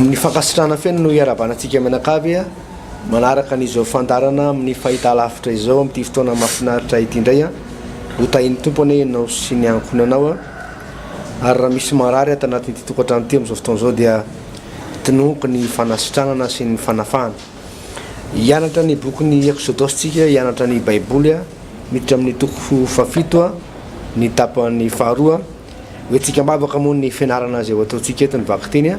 amin'ny fankasitrana feno no iarabanantsika menakavy manaraka n'izao fandarana amin'ny fahita lavitra izao amin'ity fotoana mahafinaritra ity indray ho tahiny tompony nao sy ny ankony anao ary raha misy marary ato anatin'ity tokantrano ity amin'izao fotoana izao dia tinoky ny fanasitranana sy ny fanafahana. Hianatra ny bokyny Exodus tsika, hianatra ny baiboly miditra amin'ny toko fafito ny tapany faharoa hoe tsika mavaka moa ny fianarana azy eo ataontsika eto ny vaky teny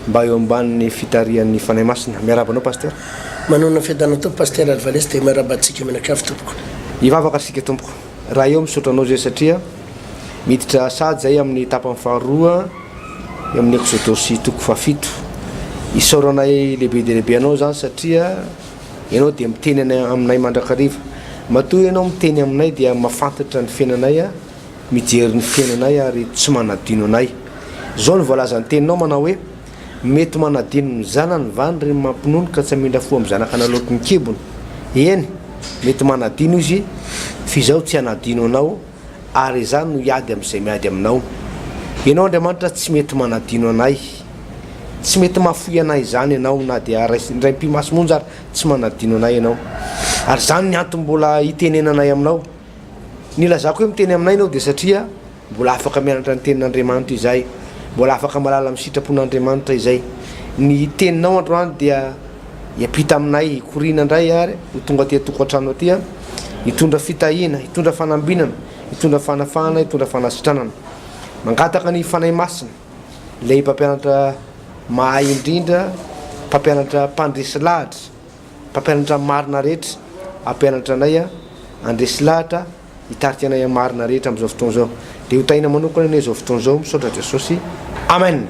mba eo ambanin'ny fitarian'ny fanahy masina. Miarabanao pasteur. Manona fiadanao tompo pasteur Alvarez dia miarabantsika menakavy tompoko. Hivavaka sika tompoko. Raha eo misotranao zay satria miditra sady zay amin'ny tapany faharoa eo amin'ny Exodus toko fafito. Isaoranay lehibe dia lehibe anao zany satria ianao dia miteny aminay mandrakariva. Matoa ianao miteny aminay dia mahafantatra ny fiainanay mijery ny fiainanay ary tsy manadino anay. Zao ny voalaza ny teninao manao hoe mety manadino ny zanany va ny mampinono ka tsy amindra fo amin'ny zanaka naloky ny kibony. Eny mety manadino izy fi zao tsy anadino anao ary zany no iady amin'izay miady aminao. Ianao Andriamanitra tsy mety manadino anay, tsy mety mahafoy anay zany ianao na dia indray mpimasomonjy ary tsy manadino anay ianao. Ary zany ny antony mbola hitenenanay aminao. Nilazako hoe miteny aminay ianao dia satria mbola afaka mianatra ny tenin'Andriamanitra izay, mbola afaka malala misitrapon'Andriamanitra izay. Ny teninao androany dia hiampita aminay korina indray ary ho tonga aty tokantrano aty hitondra fitahina, hitondra fanambinana, hitondra fanafahana, hitondra fanasitranana. Mangataka ny fanahy masina ilay mpampianatra mahay indrindra, mpampianatra mpandresy lahatra, mpampianatra marina rehetra, ampianatra anay andresy lahatra hitarika anay marina rehetra amin'izao fotoana izao. Dia ho tahina manokana anay izao fotoana izao misaotra Jesosy. Amen.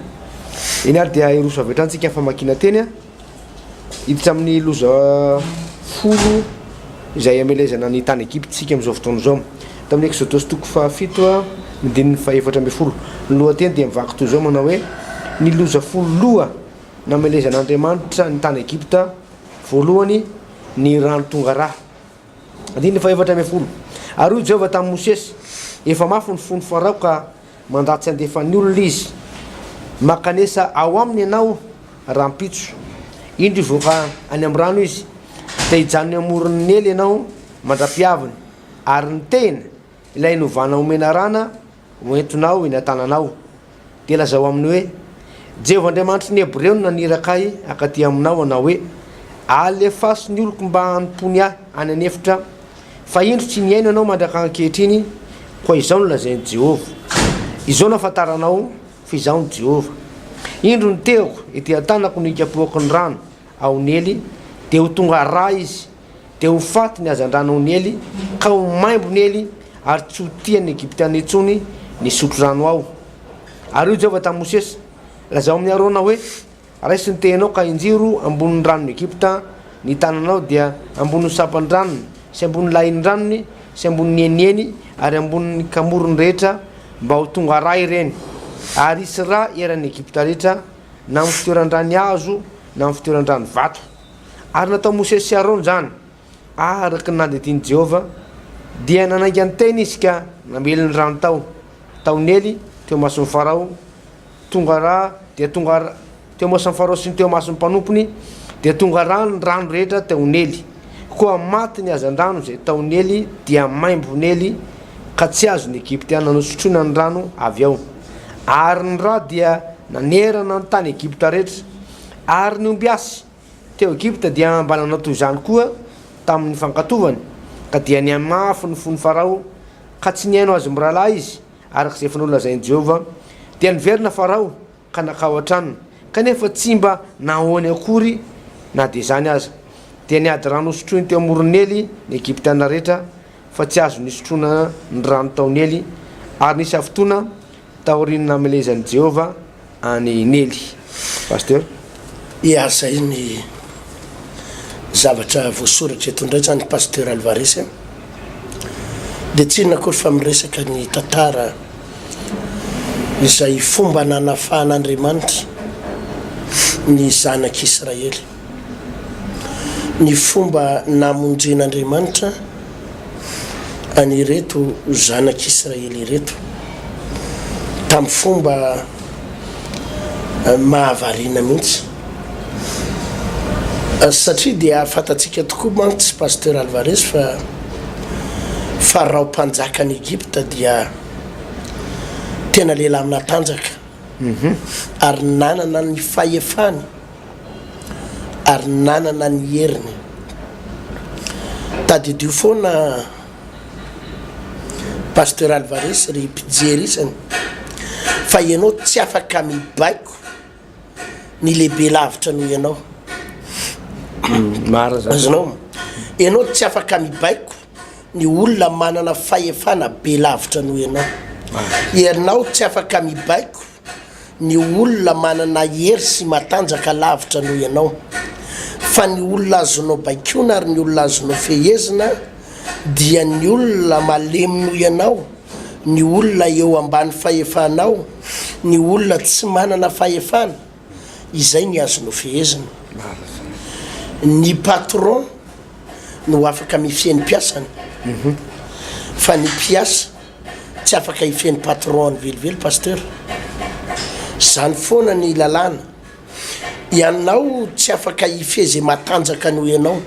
Iny ary dia iroso avy hatranintsika famakina teny hiditra amin'ny loza folo izay amelezana ny tany Egyptsika amin'izao fotoana izao. Tamin'ny Exodus toko fafito midininy faefatra ambin'ny folo. Ny lohateny dia mivaky toy izao manao hoe ny loza folo loha namelezan'Andriamanitra ny tany Egypta. Voalohany ny rano tonga rà. Andininy faefatra ambin'ny folo. Ary hoy Jehova tamin'i Mosesy, efa mafy ny fony Farao ka mandatsy andefa ny olona izy. Makanesa ao aminy ianao rahampitso. Indro voaka any amin'ny rano izy. Dia hijanony amorony nely ianao mandra-piaviny. Ary ny tena ilay novana omena rana hoentonao eny an-tananao. Dia lazao aminy hoe Jehova Andriamanitra ny Hebreo nanirakay akaty aminao anao hoe alefaso ny oloko mba hanompony ahy any anefitra fa indro tsy niaino ianao mandrakana ankehitriny koa izao no lazainy Jehova. Izao no afantaranao fa izao ny Jehova. Indro ny teoko ety an-tanako ny ikapohako ny rano ao nely dia ho tonga rà izy dia ho faty ny hazan-drano nely ka ho maimbo nely ary tsy ho tian'ny Egyptiana intsony ny sotro rano ao. Ary io Jehova tamin'i Mosesy lazao amin'ny Arona hoe raisy ny tehinao ka injiro ambonin'ny ranony Egypta ny tananao dia ambonin'ny sapan'ny ranony sy ambonin'ny lahin'ny ranony sy ambonin'ny enieny ary ambonin'ny kamorony rehetra mba ho tonga rà ireny. Ary isy rà eran'ny Egypta rehetra na amin'ny fitoeran-drany hazo na amin'ny fitoeran-drany vato. Ary natao Mosesy sy Arona zany araka ny nandidiny Jehova dia nanaiky ny teny izy ka nameliny rano tao nely teo mason'ny Farao tonga rà dia tonga teo mason'ny Farao sy ny teo mason'ny mpanompony dia tonga rà ny rano rehetra teo nely. Koa maty ny hazan-drano izay tao nely dia maimbo nely ka tsy azony Egyptiana no sotroina ny rano avy ao. Ary ny rà dia nanerana ny tany Egypta rehetra ary ny ombiasy teo Egypta dia mba nanao toy izany koa tamin'ny fankatovany ka dia niamafy ny fony Farao ka tsy niaino azy mirahalahy izy arak'izay efa nolazainy Jehova. Dia niverina Farao ka nakao an-tranony kanefa tsy mba nahoany akory na dia zany aza. Dia niady rano sotroiny teo amoron'ely ny Egyptiana rehetra fa tsy azo nisotroina ny rano tao nely ary nisy fotoana taorinina amelezan'i Jehova any nely. Pasteur. Ia, zay ny zavatra voasoratra eto indray zany pasteur Alvarez. Dia tsy inona kory fa miresaka ny tantara izay fomba nanafahan'Andriamanitra ny zanak'Israely, ny fomba namonjen'Andriamanitra any reto zanak'Israely reto tamin'ny fomba mahavarina mihitsy satria dia fatatsika tokoa manko tsy pasteur Alvarez fa farao mpanjaka ny Egypte dia tena lehilahy natanjaka ary nanana ny fahefany ary nanana ny heriny tadidio foana pasteur Alvarez ry mpijerisany fa ianao tsy afaka mibaiko ny lehibe lavitra noho ianao mara zany azonao ianao tsy afaka mibaiko ny olona manana fahefana be lavitra noho ianao ianao tsy afaka mibaiko ny olona manana hery sy matanjaka lavitra noho ianao fa ny olona azonao baikona ary ny olona azonao fehezina dia ny olona malemy noho ianao ny olona eo ambany fahefanao ny olona tsy manana fahefana izay ny azonao fehezina ny patron no afaka mifeny mpiasany fa ny mpiasa tsy afaka ifeny patron ny velively pasteur zany foana ny lalàna ianao tsy afaka ifezy matanjaka noho ianao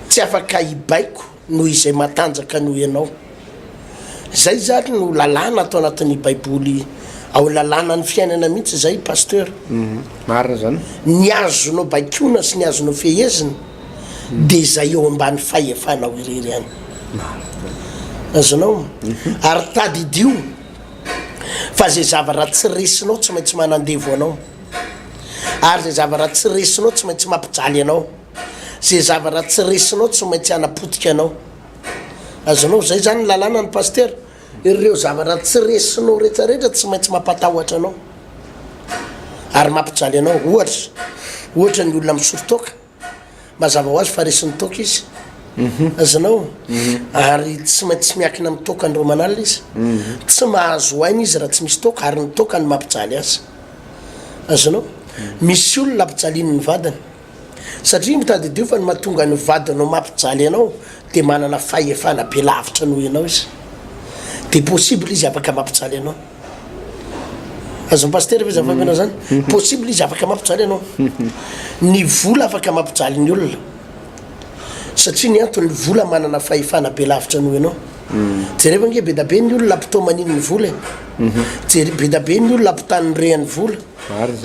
tsy afaka ibaiko noho izay matanjaka noho ianao zay zany no lalàna atao anatin'ny baiboly ao lalàna ny fiainana mihitsy zay pasteur marina zany ny azonao baikona sy ny azonao fehezina de zay eo ambany fahefanao irery any azonao ary tadidio fa zay zavatra tsy resinao tsy maintsy manandevo anao ary zay zavatra tsy resinao tsy maintsy mampijaly anao zay zavatra tsy resinao tsy maintsy anapotika anao azonao zay zany lalàna ny pasteur ireo zavatra tsy resinao rehetrarehetra tsy maintsy mampatahotra anao ary mampijaly anao ohatra ny olona misotro toka mazava ho azy fa resiny toka izy azonao ary tsy maintsy miakina amin'ny toka ny romanal izy tsy mahazo aina izy raha tsy misy toka ary ny toka ny mampijaly azy azonao misy olona ampijaliany ny vadiny satria mitadidio fa ny mahatonga ny vadinao mampijaly anao de manana fahefana be lavitra noho ianao izy de possible izy afaka mampijaly anao azony pasteur fa zavapenao zany possible izy afaka mampijaly anao ny vola afaka mampijaly ny olona satria ny antony vola manana fahefana be lavitra noho ianao jereva nge be da be ny olona ampitao manino ny vola jery be da be ny olona ampitany rehan'ny vola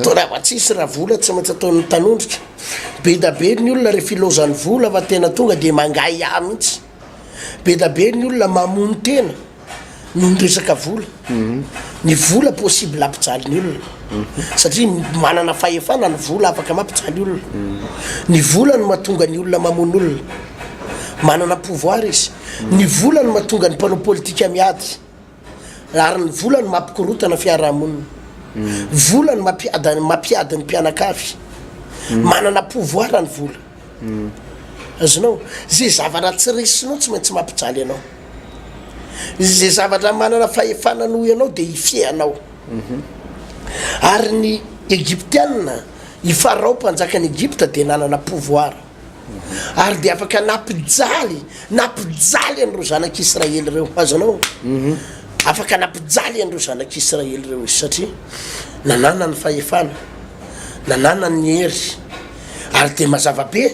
toraha tsisy raha vola tsy maintsy ataon'ny tanondrika be da be ny olona rehefa ilozany vola fa tena tonga de mangay mihitsy be da be ny olona mamono tena no ny resaka vola ny vola possible ampijaly ny olona satria manana fahefana ny vola afaka mampijaly olona ny vola no mahatonga ny olona mamono olona manana pouvoir izy ny vola no mahatonga ny mpanao politika miady ary ny vola no mampikorotana fiarahamonina vola no mampiady ny mpianakavy manana pouvoir ny vola azonao zay zavatra tsy resinao tsy maintsy mampijaly anao zay zavatra manana fahefana noho ianao de ifehanao ary ny egyptianina i farao mpanjakany Egypte de nanana pouvoir ary de afaka nampijaly an'ireo zanak'Israely reo azonao afaka nampijaly an'ireo zanak'Israely reo izy satria nanana ny fahefana nanana ny hery ary de mazava be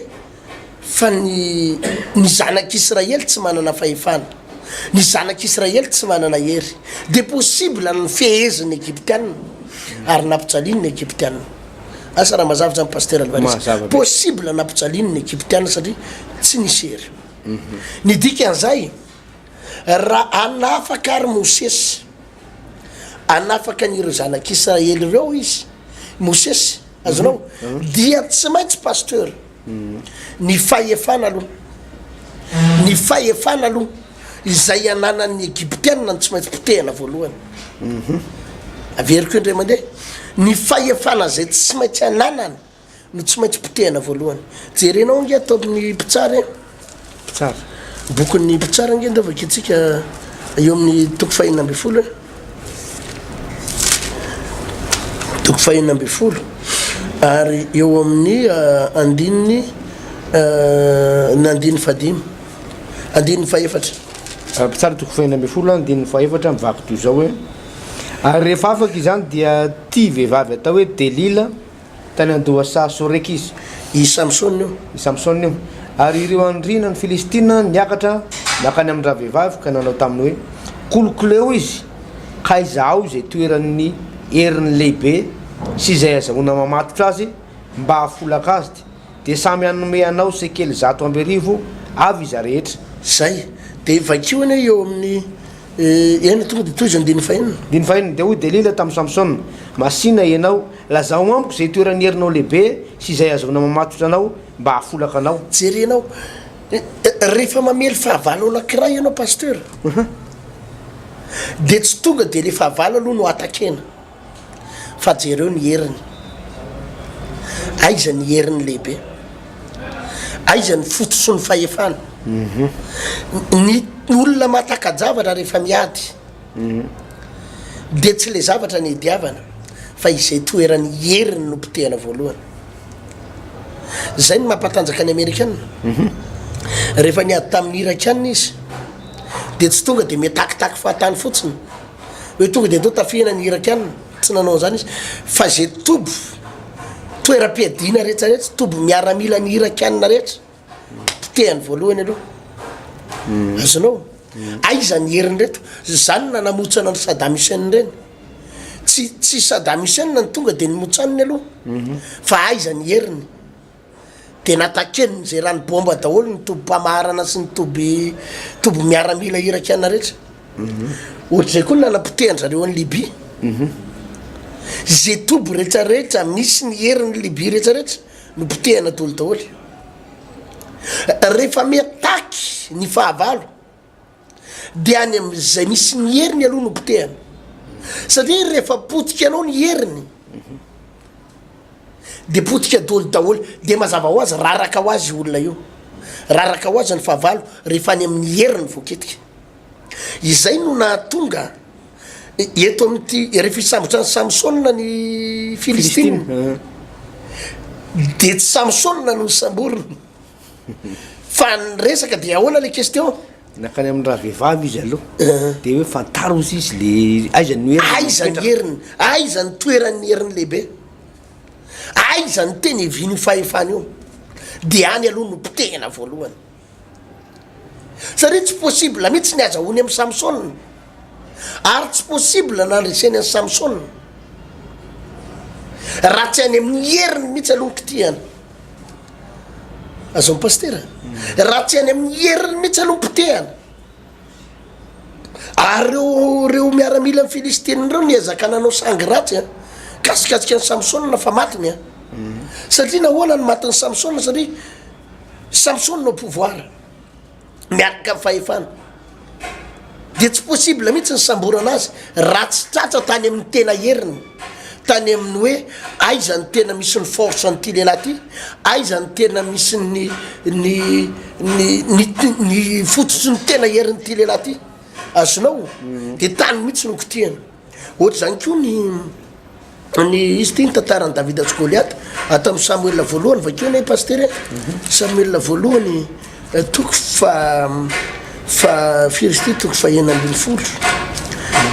fa ny zanak'Israely tsy manana fahefana ny zanak'Israely tsy manana hery de possible ny feheziny egyptianina ary nampijaliany egyptianina asa raha mazava zany pasteur Alvarez possible nampijaliany egyptianina satria tsy nisy hery ny dikan'izay raha anafaka ary Mosesy anafaka an'ireo zanak'Israely ireo izy Mosesy azonao dia tsy maintsy pasteur ny fahefana aloha izay ananan'ny egyptianina tsy maintsy potehana voalohany averiko indray mandeha ny fahefana zay tsy maintsy ananany no tsy maintsy potehana voalohany jerenao nge atao amin'ny mpitsara bokin'ny mpitsara nge nda vaky tsika eo amin'ny toko fahinina amby folo toko fahinina amby folo ary eo amin'ny andininy nandiny fadimy andininy faefatra mpitsara toko fahinina amby folo andininy faefatra mivaky toy zao hoe ary rehefa afaka izany dia tia vehivavy atao hoe Delila tany Andohasa Soreka izy i Samson io Samson io ary ireo andrina ny Filistina niakatra nakany amin'ny raha vehivavy ka nanao taminy hoe kolokoleo izy ka izaho izay toeran'ny heriny lehibe sy izay azahoana mamatotra azy mba hafolaka azy dia samy hanome anao sekely 100,000 avy iza rehetra zay de vakio ane eo amin'ny ena tonga de toizy andiny fahinina dia hoy Delila tamin'ny Samson masina ianao lazao amiko zay toeran'ny herinao lehibe sy izay azahoana mamatotra anao mba hafolaka anao jerenao rehefa mamely fahavalo anankiray ianao pasteur de tsy tonga de le fahavalo aloha no atakena fa jereo ny heriny aiza ny heriny lehibe aiza ny fotoso ny fahefana ny olona mahatakajavatra rehefa miady de tsy le zavatra ny diavana fa izay toerany heriny no potehana voalohany zay ny mampatanjaka ny Amerikanina rehefa niady tamin'ny Irakanina izy de tsy tonga de mitakitaky fahatany fotsiny hoe tonga de ndao tafihana ny Irakanina tsy nanao zany izy fa zay tobo toeram-piadiana rehetrarehetra tobo miaramila ny Irakanina rehetra potehany voalohany aloha azonao aiza ny heriny reto zany nanamotsana ny Saddam Hussein reny tsy Saddam Hussein ny tonga de nimotsaniny aloha fa aiza ny heriny de natakeniny zay rano bomba daholo ny tobo mpamaharana sy ny tobo miaramila Irakanina rehetra ohatr'izay koa nanapotehany-zareo any Libye zay tobo rehetrarehetra misy ny heriny Libye rehetrarehetra no potehana dolo daholo rehefa miataky ny fahavalo de any am'izay misy ny heriny aloha no potehana satria rehefa potika anao ny heriny de potika dolo daholo de mazava ho azy raraka ho azy olona io raraka ho azy ny fahavalo rehefa any amin'ny heriny voaketika izay no nahatonga eto amin'ity rehefa isambotra ny Samsona ny Filistine de tsy Samsona no samborona fa ny resaka de ahoana le question nakany amin'ny raha vehivavy izy aloha de hoe fantaro izy le aiza ny heriny aiza ny toeran'ny heriny lehibe aiza ny teny viny fahefany io de any aloha no potehana voalohany satria tsy possible mihitsy ny azahoany amin'ny Samson ary tsy possible nandreseny any Samson raha tsy any amin'ny heriny mihitsy aloha potehana azony pasteur raha tsy any amin'ny heriny mihitsy aloha potehana ary reo miaramila amin'ny Filistine reo niezaka nanao sangy ratsy kasikasika ny Samson fa matiny satria nahoana ny matin'ny Samson satria Samson no pouvoir miaraka amin'ny fahefana de tsy possible mihitsy ny samborana azy raha tsy tratra tany amin'ny tena heriny tany amin'ny hoe aiza ny tena misy ny force n'ity lehilahy ty aiza ny tena misy ny fototsy ny tena herin'ity lehilahy ty azonao de tany mihitsy no kotihana ohatra zany koa ny izy ty ny tantarany Davida sy Goliath atao amin'ny Samuel voalohany vakeo ne pasteur Samuel voalohany toko fa firisty toko fa 9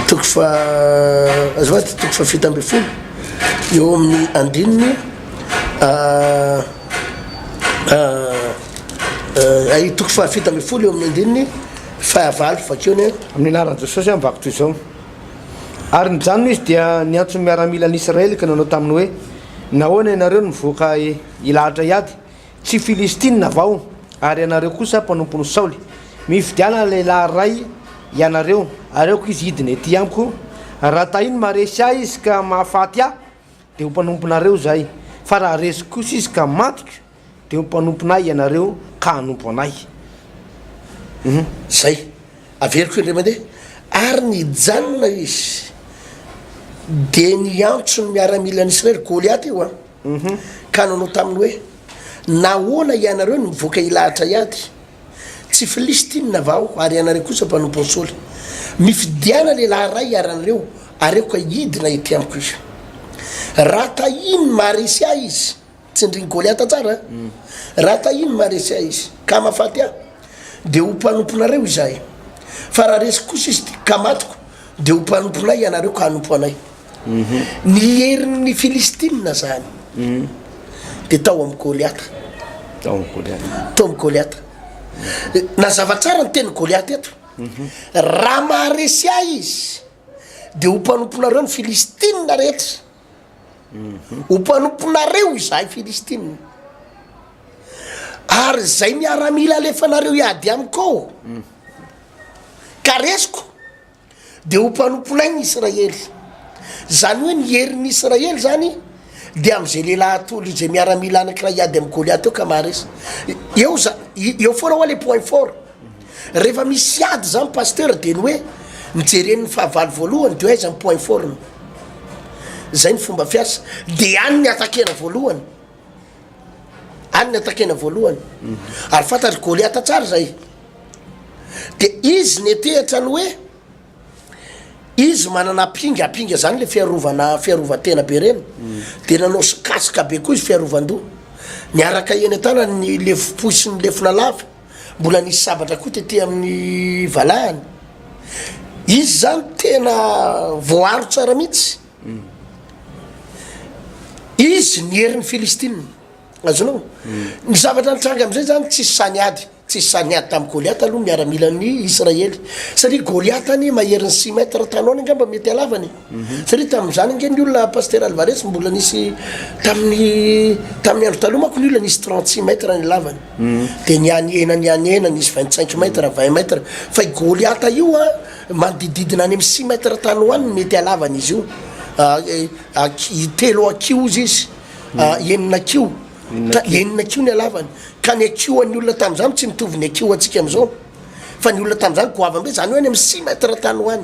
toko fa azoaty toko fa 7 eo amin'ny andininy ay toko fa 7 eo amin'ny andininy fahavalo vakeo ne amin'ny anaran'i Jesosy mivako toy izao ary nijanona izy dia niantso miaramila ny Israely ka nanao taminy hoe nahoana ianareo nivoaka ilahatra iady tsy Filistina avao ary ianareo kosa mpanompon'ny Saoly mifidiana lehilahy ray ianareo areoko izy hidina ety amiko raha tahiny maresy ahy izy ka mahafaty ahy de ho mpanomponareo zahay fa raha resy kosa izy ka matiko de ho mpanomponay ianareo ka hanompo anay zay averiko indray mandeha ary nijanona izy de niantso ny miaramila ny Israely Goliath io ka nanao taminy hoe nahoana ianareo ny mivoaka ilahatra iady tsy Filistine avao ary ianareo kosa mpanompo ny Saoly mifidiana lehilahy ray iaranareo areo ka hidina ety amiko izy raha tahiny maharesy ahy izy tsindriny Goliath tsara raha tahiny maharesy ahy izy ka mahafaty ahy de ho mpanomponareo izahay fa raha resy kosa izy ka matiko de ho mpanomponay ianareo ka hanompo anay ny herin'ny filistina zany de tao amin'ny Goliata tao amin'ny Goliata na zavatsara ny teny Goliata eto raha maharesy ahy izy de ho mpanomponareo ny filistina rehetra ho mpanomponareo izahay filistina ary zay miaramila alefanareo iady amiko ka resiko de ho mpanomponay ny Israely zany hoe ny herin'ny Israely zany de am'izay lehilahy atolo izay miaramila anakira iady amin'ny Goliata eo ka maharesy eo foana hoa le point fort rehefa misy ady zany pasteur de ny hoe mijeren'ny fahavalo voalohany de aiza ny point fort zay ny fomba fiasa de any ny atakena voalohany any ny atakena voalohany ary fantatry Goliata tsara zay de izy netehatra ny hoe izy manana apinga zany le fiarovatena be reny de nanao sikasika be koa izy fiarovan-doha niaraka eny tana ny lefo-po sy ny lefona lava mbola nisy sabatra koa tete amin'ny valahany izy zany tena voaro tsara mihitsy izy ny herin'ny filistina azonao ny zavatra nitranga am'izay zany tsisy saniady tamin'ny Goliata aloha miaramila ny Israely satria Goliata ny maherin'ny 6 mètres tanoana angamba mety alavany satria tamin'izany nge ny olona pasteur Alvarez mbola nisy tamin'ny andro taloha manko ny olona nisy 36 mètres ny lavany de nianyena nisy 25 mètres 20 mètres fa Goliata io manodididina any amin'ny 6 mètres tanoany mety alavany izy io telo akio izy enina kio ny alavany ka ny akio ny olona tam'izany tsy mitovy ny akio atsika am'izao fa ny olona tam'izany goavambe zany hoe any amin'ny 6 mètres tanoany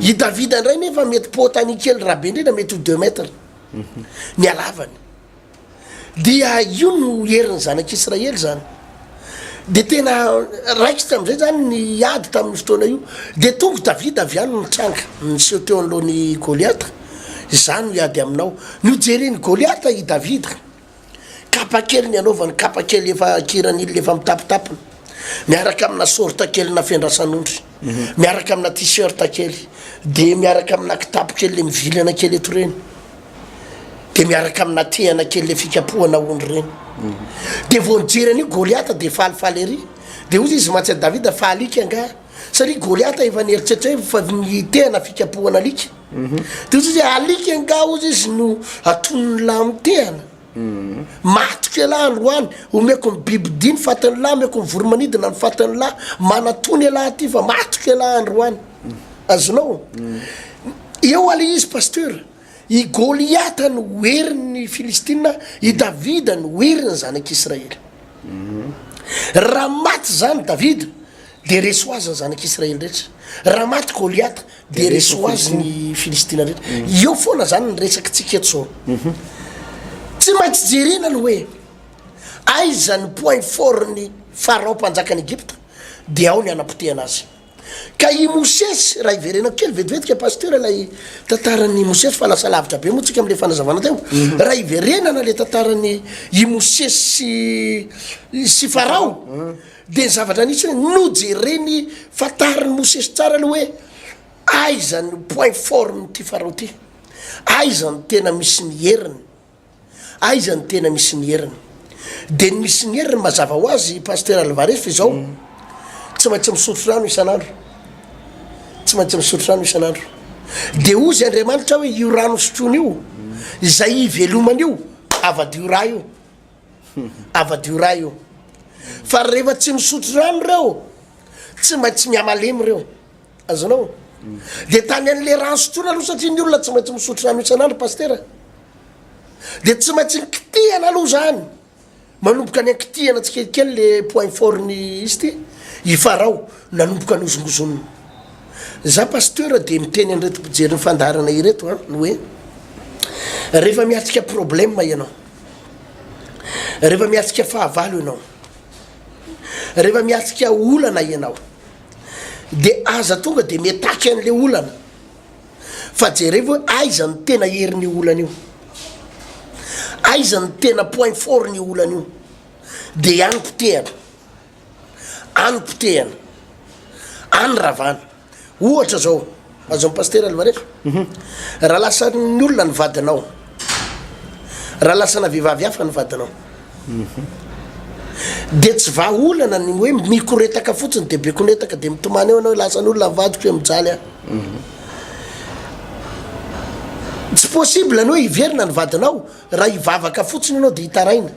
i Davida indray nefa mety potany kely rabe indrindra mety ho 2 mètres ny alavany dia io no herin'ny zanak'Israely zany de tena raiky tam'izay zany ny ady tamin'ny fotoana io de tonga Davida avy any nitranga niseho teo anolohan'ny Goliata zany no iady aminao no jereny Goliata i Davida kapa kely ny anaovany kapa kely efa kiran'ilona efa mitapitapina miaraka amina sorta kely na fendrasan'ondry miaraka amina t-shirt kely de miaraka amina kitapo kely le mivilana kely eto reny de miaraka amina tehana kely le fikapohana ondry reny de vo nijerany io Goliata de falifaly ery de ozy izy matsy Davida fa alika anga satria Goliata efa nieritseritra hoe fa ny tehana fikapohana alika de ozy izy alika anga ozy izy no atonony lahy amin'ny tehana matoko lahy androany omeko ny biby diny fatany lahy omeko ny voromanidina ny fatany lahy manatony lahy ty fa matoko lahy androany azonao eo ale izy pasteur i Goliata no herin'ny filistina i Davida no herin'ny zanak'Israely raha maty zany Davida de reso azy ny zanak'Israely rehetra raha maty Goliata de reso azy ny filistina rehetra eo foana zany ny resaky tsika eto zao tsy maintsy jerena ny hoe aiza ny point fort ny Farao mpanjakan'ny Egypta de ao ny anapotehana azy ka i Mosesy raha iverenako kely vetivetika pasteur lay tantarany Mosesy fa lasa lavitra be moa tsika am'le fanazavana teo raha iverenana le tantarany i Mosesy sy Farao de ny zavatra nisy hoe nojereny fantariny Mosesy tsara aloha hoe aiza ny point fort nyty Farao ty aiza ny tena misy ny heriny aiza ny tena misy ny heriny de ny misy ny heriny mazava ho azy pasteur Alvarez fa izao tsy maintsy misotro rano isan'andro de ozy Andriamanitra hoe io rano sotrony io izay ivelomany io avadio raha io fa rehefa tsy misotro rano reo tsy maintsy miamalemy reo azonao de tany an'le rano sotrona aloha satria ny olona tsy maintsy misotro rano isan'andro pasteur de tsy maintsy nikitihana aloha zany manomboka ny ankitihana tsikelikely le point fort ny izy ty i Farao nanomboka nozongozonina za pasteur de miteny an'ireto mpijery ny fandaharana ireto no hoe rehefa miatrika problème ianao rehefa miatrika fahavalo ianao rehefa miatrika olana ianao de aza tonga de metaky an'le olana fa jerevy hoe aiza ny tena herin'ny olana io aiza ny tena point fort ny olana io de any potehana any ravana ohatra zao azony paster alvaresa raha lasa ny olona ny vadinao raha lasana vehivavy hafa ny vadinao de tsy vaolana ny hoe mikoretaka fotsiny de be koretaka de mitomany eo anao lasan'olona vadiko hoe mijaly tsy possible anao hiverina ny vadinao raha hivavaka fotsiny anao de hitaraina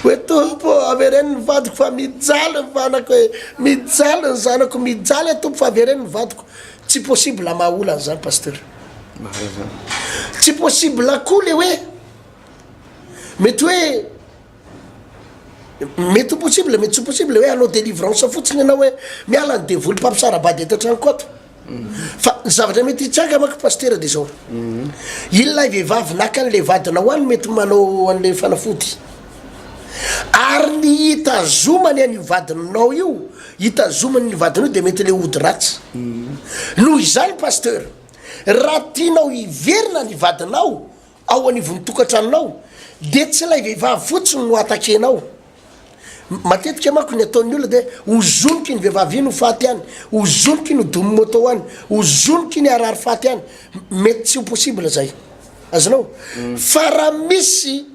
hoe tompo avereny ny vadiko fa mijaly ny vanako hoe mijaly ny zanako mijaly tompo fa avereny ny vadiko tsy possible mahaolana zany pasteur tsy possible koa le hoe mety hoe mety possible mety tsy possible hoe anao délivrance fotsiny anao hoe miala ny devoly mpampisarabady eto an-tranokoto fa zavatra mety hitsanga maka pasteur de zao ilay vehivavy naka an'le vadinao any mety manao an'le fanafody ary ny hitazomany any vadinao io hitazomany ny vadinao de mety le ody ratsy noho izany pasteur raha tianao hiverina ny vadinao ao anivon'ny tokantranonao de tsy lay vehivavy fotsiny no atakenao matetika manko ny ataon'ny olona de ozoniky ny vehivavy iny ho faty any ozoniky ny domy moto any ozoniky ny arary faty any mety tsy ho possible zay azonao fa raha misy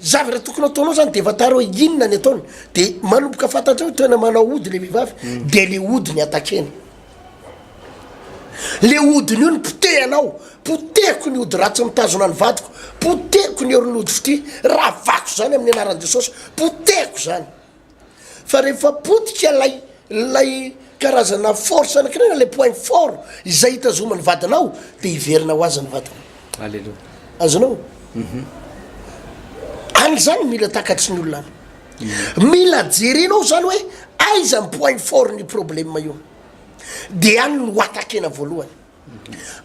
zavatra tokony ataonao zany de vatara hoe inona ny ataony de manomboka fantatra hoe toena manao ody le vehivavy de le ody ny atakeny le odiny io ny potehanao potehiko ny ody ratsy mitazona ny vadiko potehiko ny oron'ody fity raha vako zany amin'ny anaran'i jesosy potehiko zany fa rehefa potika lay karazana force anakirana le point fort izay hitazomany vadinao de hiverina ho azy ny vadina alleloia azonao any zany mila takatry ny olona any mila jerenao zany hoe aiza ny point fort ny problème io de any no atakena voalohany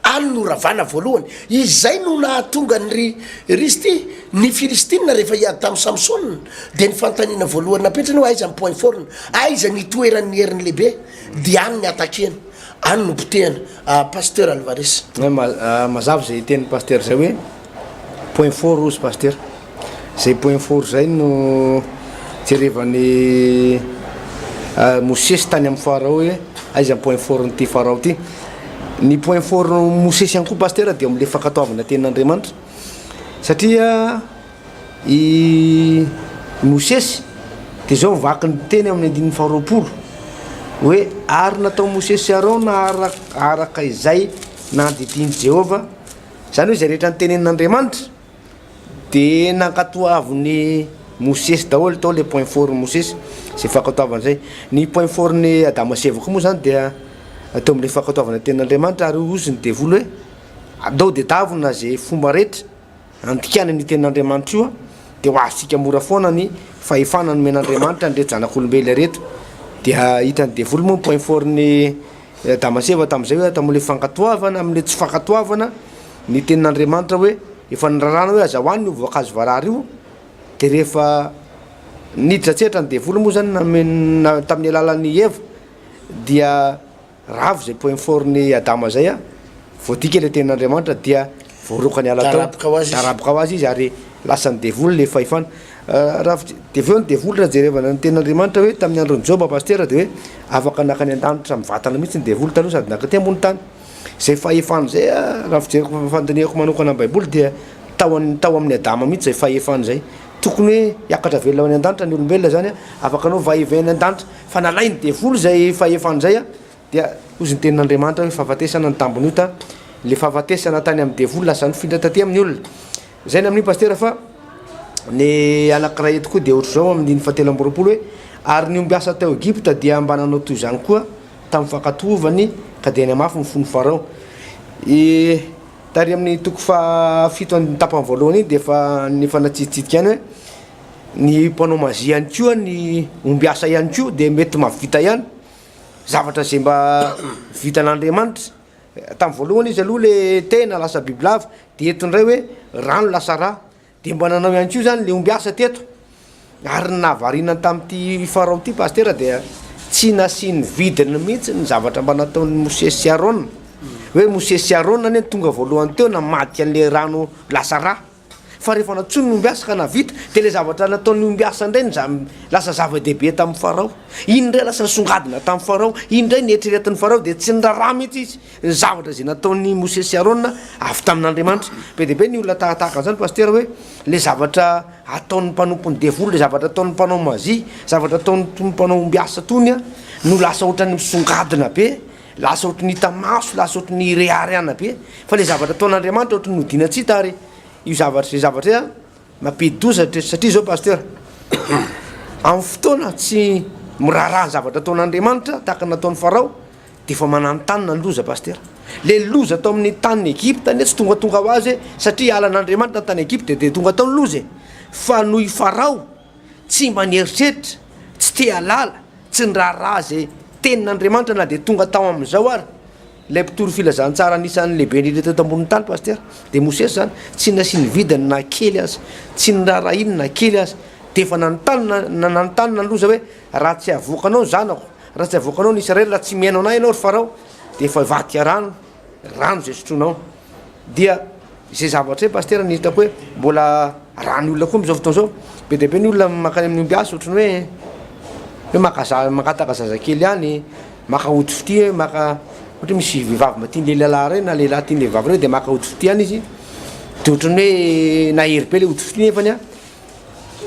any no ravana voalohany izay no nahatonga ny risty ny filistina rehefa hiady tamin'ny samson de ny fantanina voalohany napetrany hoe aiza ny point fort aiza ny toeran'ny heriny lehibe de any ny atakena any no potehana pasteur alvarès mazava zay ten'ny pasteur zay hoe point fort ozy pasteur zay point fort zay no jerevany mosesy tany amin'ny farao hoe aiza point fort nyty farao ty ny point fort mosesy ihany koa pasteur de am'le fankatoavana tenin'Andriamanitra satria i mosesy de zao vaky ny teny amin'ny andininy faharoapolo hoe ary natao mosesy arona araka izay nandidiny Jehova zany hoe zay rehetra ny tenenin'Andriamanitra de nankatoaviny mosesy daholo tao le point fort mosesy zay fankatoavana zay ny point fort ny adama sy Eva koa moa zany dia atao am'le fankatoavana tenin'Andriamanitra ary ozy ny devoly hoe adao de davina zay fomba rehetra andikana ny tenin'Andriamanitra io de ho aztsika mora foana ny fahefana nomen'Andriamanitra ndre janak'olombelona reto dia hitany devoly moa point fort ny adama sy Eva tam'izay hoe tam'le fankatoavana am'le tsy fankatoavana ny tenin'Andriamanitra hoe efa nirarana hoe azahoany ny voankazo varary io de rehefa niditratseratra ny devoly moa zany tamin'ny alalan'ny Eva dia ravo zay point fort ny adama zay voadika le tenin'Andriamanitra dia voarokany ala tao taraboka ho azy izy ary lasa ny devoly le fahefana raha de veo ny devoly raha jerevana ny tenin'Andriamanitra hoe tamin'ny androny Joba pasteur de hoe afaka nakany an-danitra mivatana mihitsy ny devoly taloha sady nakaty ambony tany zay fahefana zay raha fijereko fandiniako manokana amin'ny baiboly dia tao amin'ny adama mihitsy zay fahefana zay tokony hoe hiakatra velona any an-danitra ny olombelona zany afaka anao vahivainy an-danitra fa nalainy devoly zay fahefana zay dia ozy ny tenin'Andriamanitra hoe fahafatesana ny tambony io ta le fahafatesana tany amin'ny devoly lasa ny findra taty amin'ny olona zay ny amin'iny pasteur fa ny anankiray eto koa de ohatry zao amin'ny 7 hoe ary ny ombiasa tao Egypta dia ambananao toy zany koa tamin'ny fankatovany ka de ny amafy ny fony farao tary amin'ny toko fa fito ny tapany voalohany iny de fa ny fanatsitsitsika any hoe ny mpanao mazy ihany koa ny ombiasa ihany koa de mety mavita ihany zavatra zay mba vitan'Andriamanitra tamin'ny voalohany izy aloha le tena lasa bibilava de etondray hoe rano lasa raha de mba nanao ihany koa zany le ombiasa teto ary navarina tamin'ity farao ty pasteur de tsy nasiny vidiny mihitsy ny zavatra mba nataon'ny Mosesy sy Arona hoe Mosesy sy Arona tonga voalohany teo namaty an'le rano lasa raha fa rehefa natsony ny ombiasa ka navita de le zavatra nataon'ny ombiasa indray lasa zava-dehibe tamin'ny farao iny ndray lasa nisongadina tamin'ny farao iny ndray nietreretin'ny farao de tsy niraraha mihitsy izy ny zavatra zay nataon'ny Mosesy sy Arona avy tamin'Andriamanitra be de be ny olona tahaka zany paster hoe le zavatra ataon'ny mpanompony devolo le zavatra ataon'ny mpanao mazy zavatra ataon'ny mpanao ombiasa tony no lasa ohatrany misongadina be lasa ohatrany hita maso lasa ohatrany rehareana be fa le zavatra ataon'Andriamanitra ohatrany nodina tsy hita ary io zavatra zay zavatra mampidi-doza satria zao paster amin'ny fotoana tsy miraharaha ny zavatra ataon'Andriamanitra tahaka nataon'ny farao de fa mananontanyna ny loza paster le loza atao amin'ny tany Egypta ne tsy tonga ho azy satria alan'Andriamanitra ny tany Egypta de tonga ataony loza fa noho i farao tsy mba nieritreritra tsy te halala tsy niraharaha zay tenin'Andriamanitra na de tonga tao amin'izao ary le mpitory filazantsara anisan'ny lehibe indrindra teto ambony tany paster de Mosesy zany tsy nasiany vidiny na kely azy tsy niraharaha iny na kely azy de efa nanontanyna ny loza hoe raha tsy avoakanao zanako raha tsy avoakanao ny Israely raha tsy miaino anay ianao ry farao de efa vatika rano zay sotronao dia zay zavatra hoe paster ny hitako hoe mbola rany olona koa am'izao fotoana zao be de be ny olona makany amin'ny ombiasa ohatrany hoe makataka zazakely ihany maka hody fity hoe maka ohatra misy vehivavy matiany le lalahy reny na lehilahy tiany le vehivavy reny de maka hody fity ihany izy de ohatrany hoe nahery be le hody fity nefany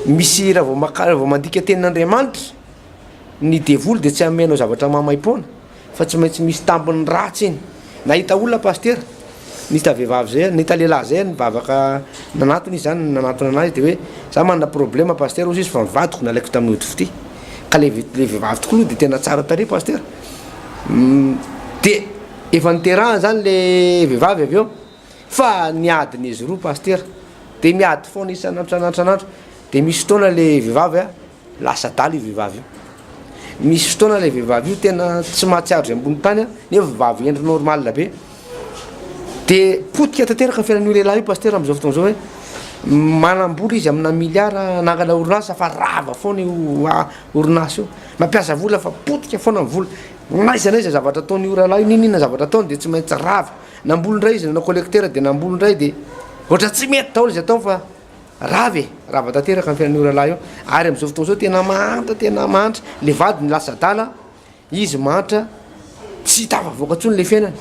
misy raha vao mandika tenin'Andriamanitra ny devolo de tsy amenao zavatra mamaim-poana fa tsy maintsy misy tambiny ratsy iny nahita olona paster nihita vehivavy zay nahita lehilahy zay nivavaka nanatony izy zany nanatona anazy de hoe za manana problema paster ozy izy fa mivadiko nalaiko tamin'ny hody fity ka le vehivavy tokoloha de tena tsara tare paster de efa niterahana zany le vehivavy avy eo fa niadiny izy roa paster de miady foana isan'andro de misy fotoana le vehivavy lasa dala io vehivavy io misy fotoana le vehivavy io tena tsy mahatsiaro zay ambony tany nefa vehivavy endry normal be de potika tanteraka fiainan'io lehilahy io paster am'izao fotoana zao hoe manambola izy amina miliara nangana orinasa fa rava foana io orinasa io mampiasa vola fa potika foana ny vola naizana izy zavatra ataony io rahalahy io ninina zavatra ataony de tsy maintsy rava namboly indray izy nanao collecteur de namboly indray de ohatra tsy mety daholo izy atao fa rava tanteraka ny fiainan'io rahalahy io ary am'izao fotoana zao tena mantra le vady ny lasa dala izy mantra tsy tafavoaka ntsony le fiainany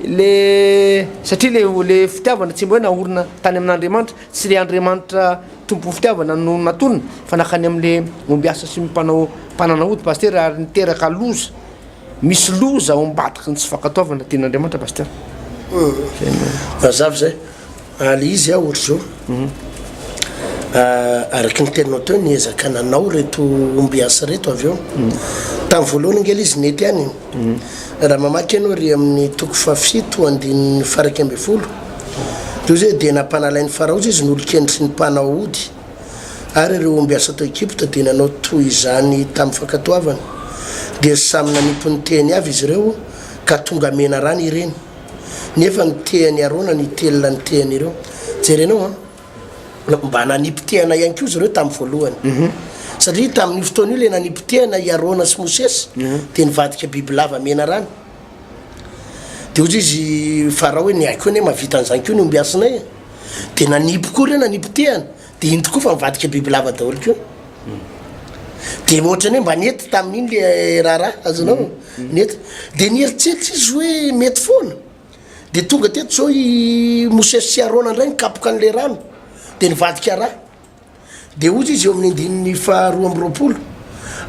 le satria le fitiavana tsy mba hoe naorina tany amin'Andriamanitra tsy le Andriamanitra tompo fitiavana no natonina fa nakany amin'le ombiasa sy mpanana hody paster ary niteraka loza misy loza ao ambadiky ny tsy fankatoavana tenin'Andriamanitra paster mazava zay le izy ohatra zao araky ny teninao teo niezaka nanao reto ombiasa reto avy eo tamin'ny voalohany ngely izy nety any raha mamaky ianao ry amin'ny toko fafito andin'ny faraky amby folo de zay de nampanalain'ny farao izy nolokendritry ny mpanao hody ary reo ombiasa tao Egypta de nanao toy izany tamin'ny fankatoavana de samy nanipy ny teny avy izy ireo ka tonga mena rany ireny nefa ny tehany Arona ny telona ny tehany ireo jerenao mba nanipy-tehana ihany koa izy ireo tamin'ny voalohany satria tamin'ny fotoana io le nanipy-tehana i Arona sy Mosesy de nivadika biby lava mena rany de ozy izy farao hoe niaiko hoe mavita an'izany koa ny ombiasinay de nanipy koa reo nanipy-tehana de inty koa fa mivadika biby lava daholo koa de ohatrany hoe mba nety tamin'iny le raharaha azonao nety de nieritseritra izy hoe mety foana de tonga teto zao i Mosesy sy Arona indray nikapoka an'le rano de nivadika raha de ozy izy eo amin'ny andininy faharoa amby roapolo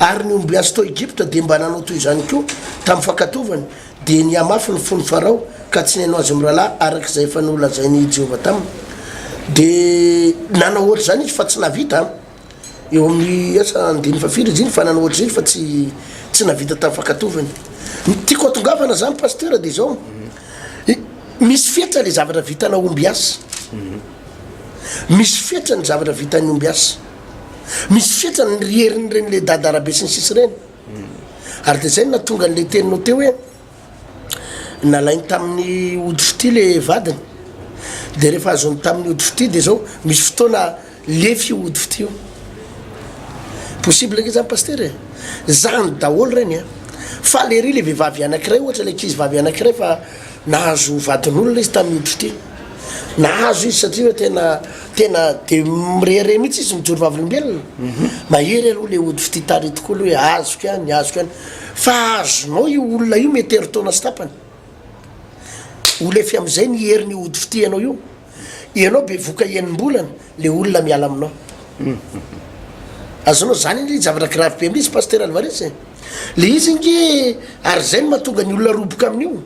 ary ny ombiasa tao Egypta de mba nanao toy izany koa tamin'ny fankatovany de niamafy ny fony farao ka tsy nenao azy am'rahalahy arak'izay efa nolazainy Jehova taminy de nanao ohatra zany izy fa tsy navita eo amin'ny asa andiny fafiry izy iny fa nanao ohatra zay fa tsy navita tamin'ny fankatovany tiako atongavana zany paster de zao misy fetra le zavatra vitanao ombiasa misy fetra ny zavatra vitany ombiasa misy fetra ny rieriny reny le dadarabe sy ny sisy reny ary de zay natonga n'le teninao teo hoe nalainy tamin'ny hody fity le vadiny de rehefa azony tamin'ny hody fity de zao misy fotoana lefy hody fity io possible ke zany paster zany daholo reny fa le ry le vehivavy anakiray ohatra le kizy vavy anakiray fa nahazo vadin'olona izy tamin'ny hody fity nahazo izy satria tena de mirere mihitsy izy mijoro vavolombelona mahery aloha le ody fititary tokoa aloha hoe azoko any fa azonao io olona io mety heritona sy tapany olefy am'izay ny heriny ody fitianao io ianao be voka enim-bolana le olona miala aminao azonao zany le zavatra grave be misy pasteur Alvarez le izy nge ary zay ny mahatonga ny olona roboka amin'io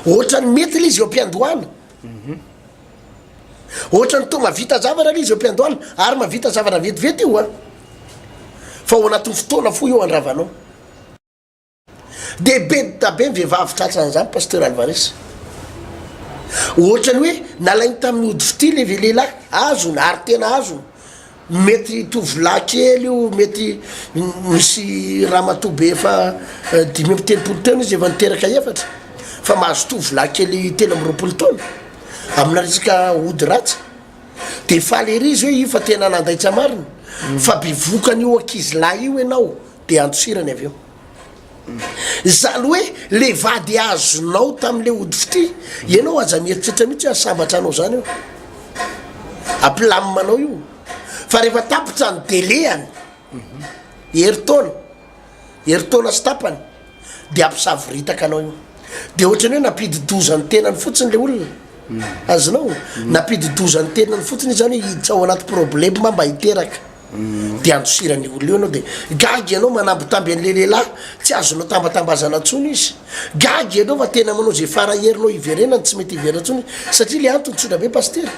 ohatra ny mety le izy eo am-piandohana ohatra ny to mavita zavatra le izy eo am-piandohana ary mavita zavatra vetivety io fa ao anatin'ny fotoana fo io andravanao de be tabe mivehivavy tratrany zany pasteur Alvarez ohatrany hoe nalainy tamin'ny ody fity le lehilahy azony ary tena azony mety tovolahy kely io mety misy raha matobe efa 5 taona izy efa niteraka efatra fa mahazo tovolahy kely 3 taona amina resaka ody ratsy de falery izy hoe io fa tena nandaitsa marina fa bivokany io ankizilahy io ianao de andosirany avy eo zany hoe le vady azonao tamin'le ody fity ianao aza mieritreritra mihitsy hoe asambatra anao zany io ampilamimanao io fa rehefa tapitra ny delehany heritaona sy tapany de ampisavoritaka anao io de ohatrany hoe nampididozany tenany fotsiny le olona azonao nampididozany tenany fotsiny zany hoe hiditra ao anaty problème mba hiteraka de andosirany olona io anao de gagy ianao manambitamby an'le lehilahy tsy azonao tambatambazana ntsony izy gagy ianao fa tena manao zay faraherinao iverenany tsy mety iverena ntsony satria le antony tsona be pasteur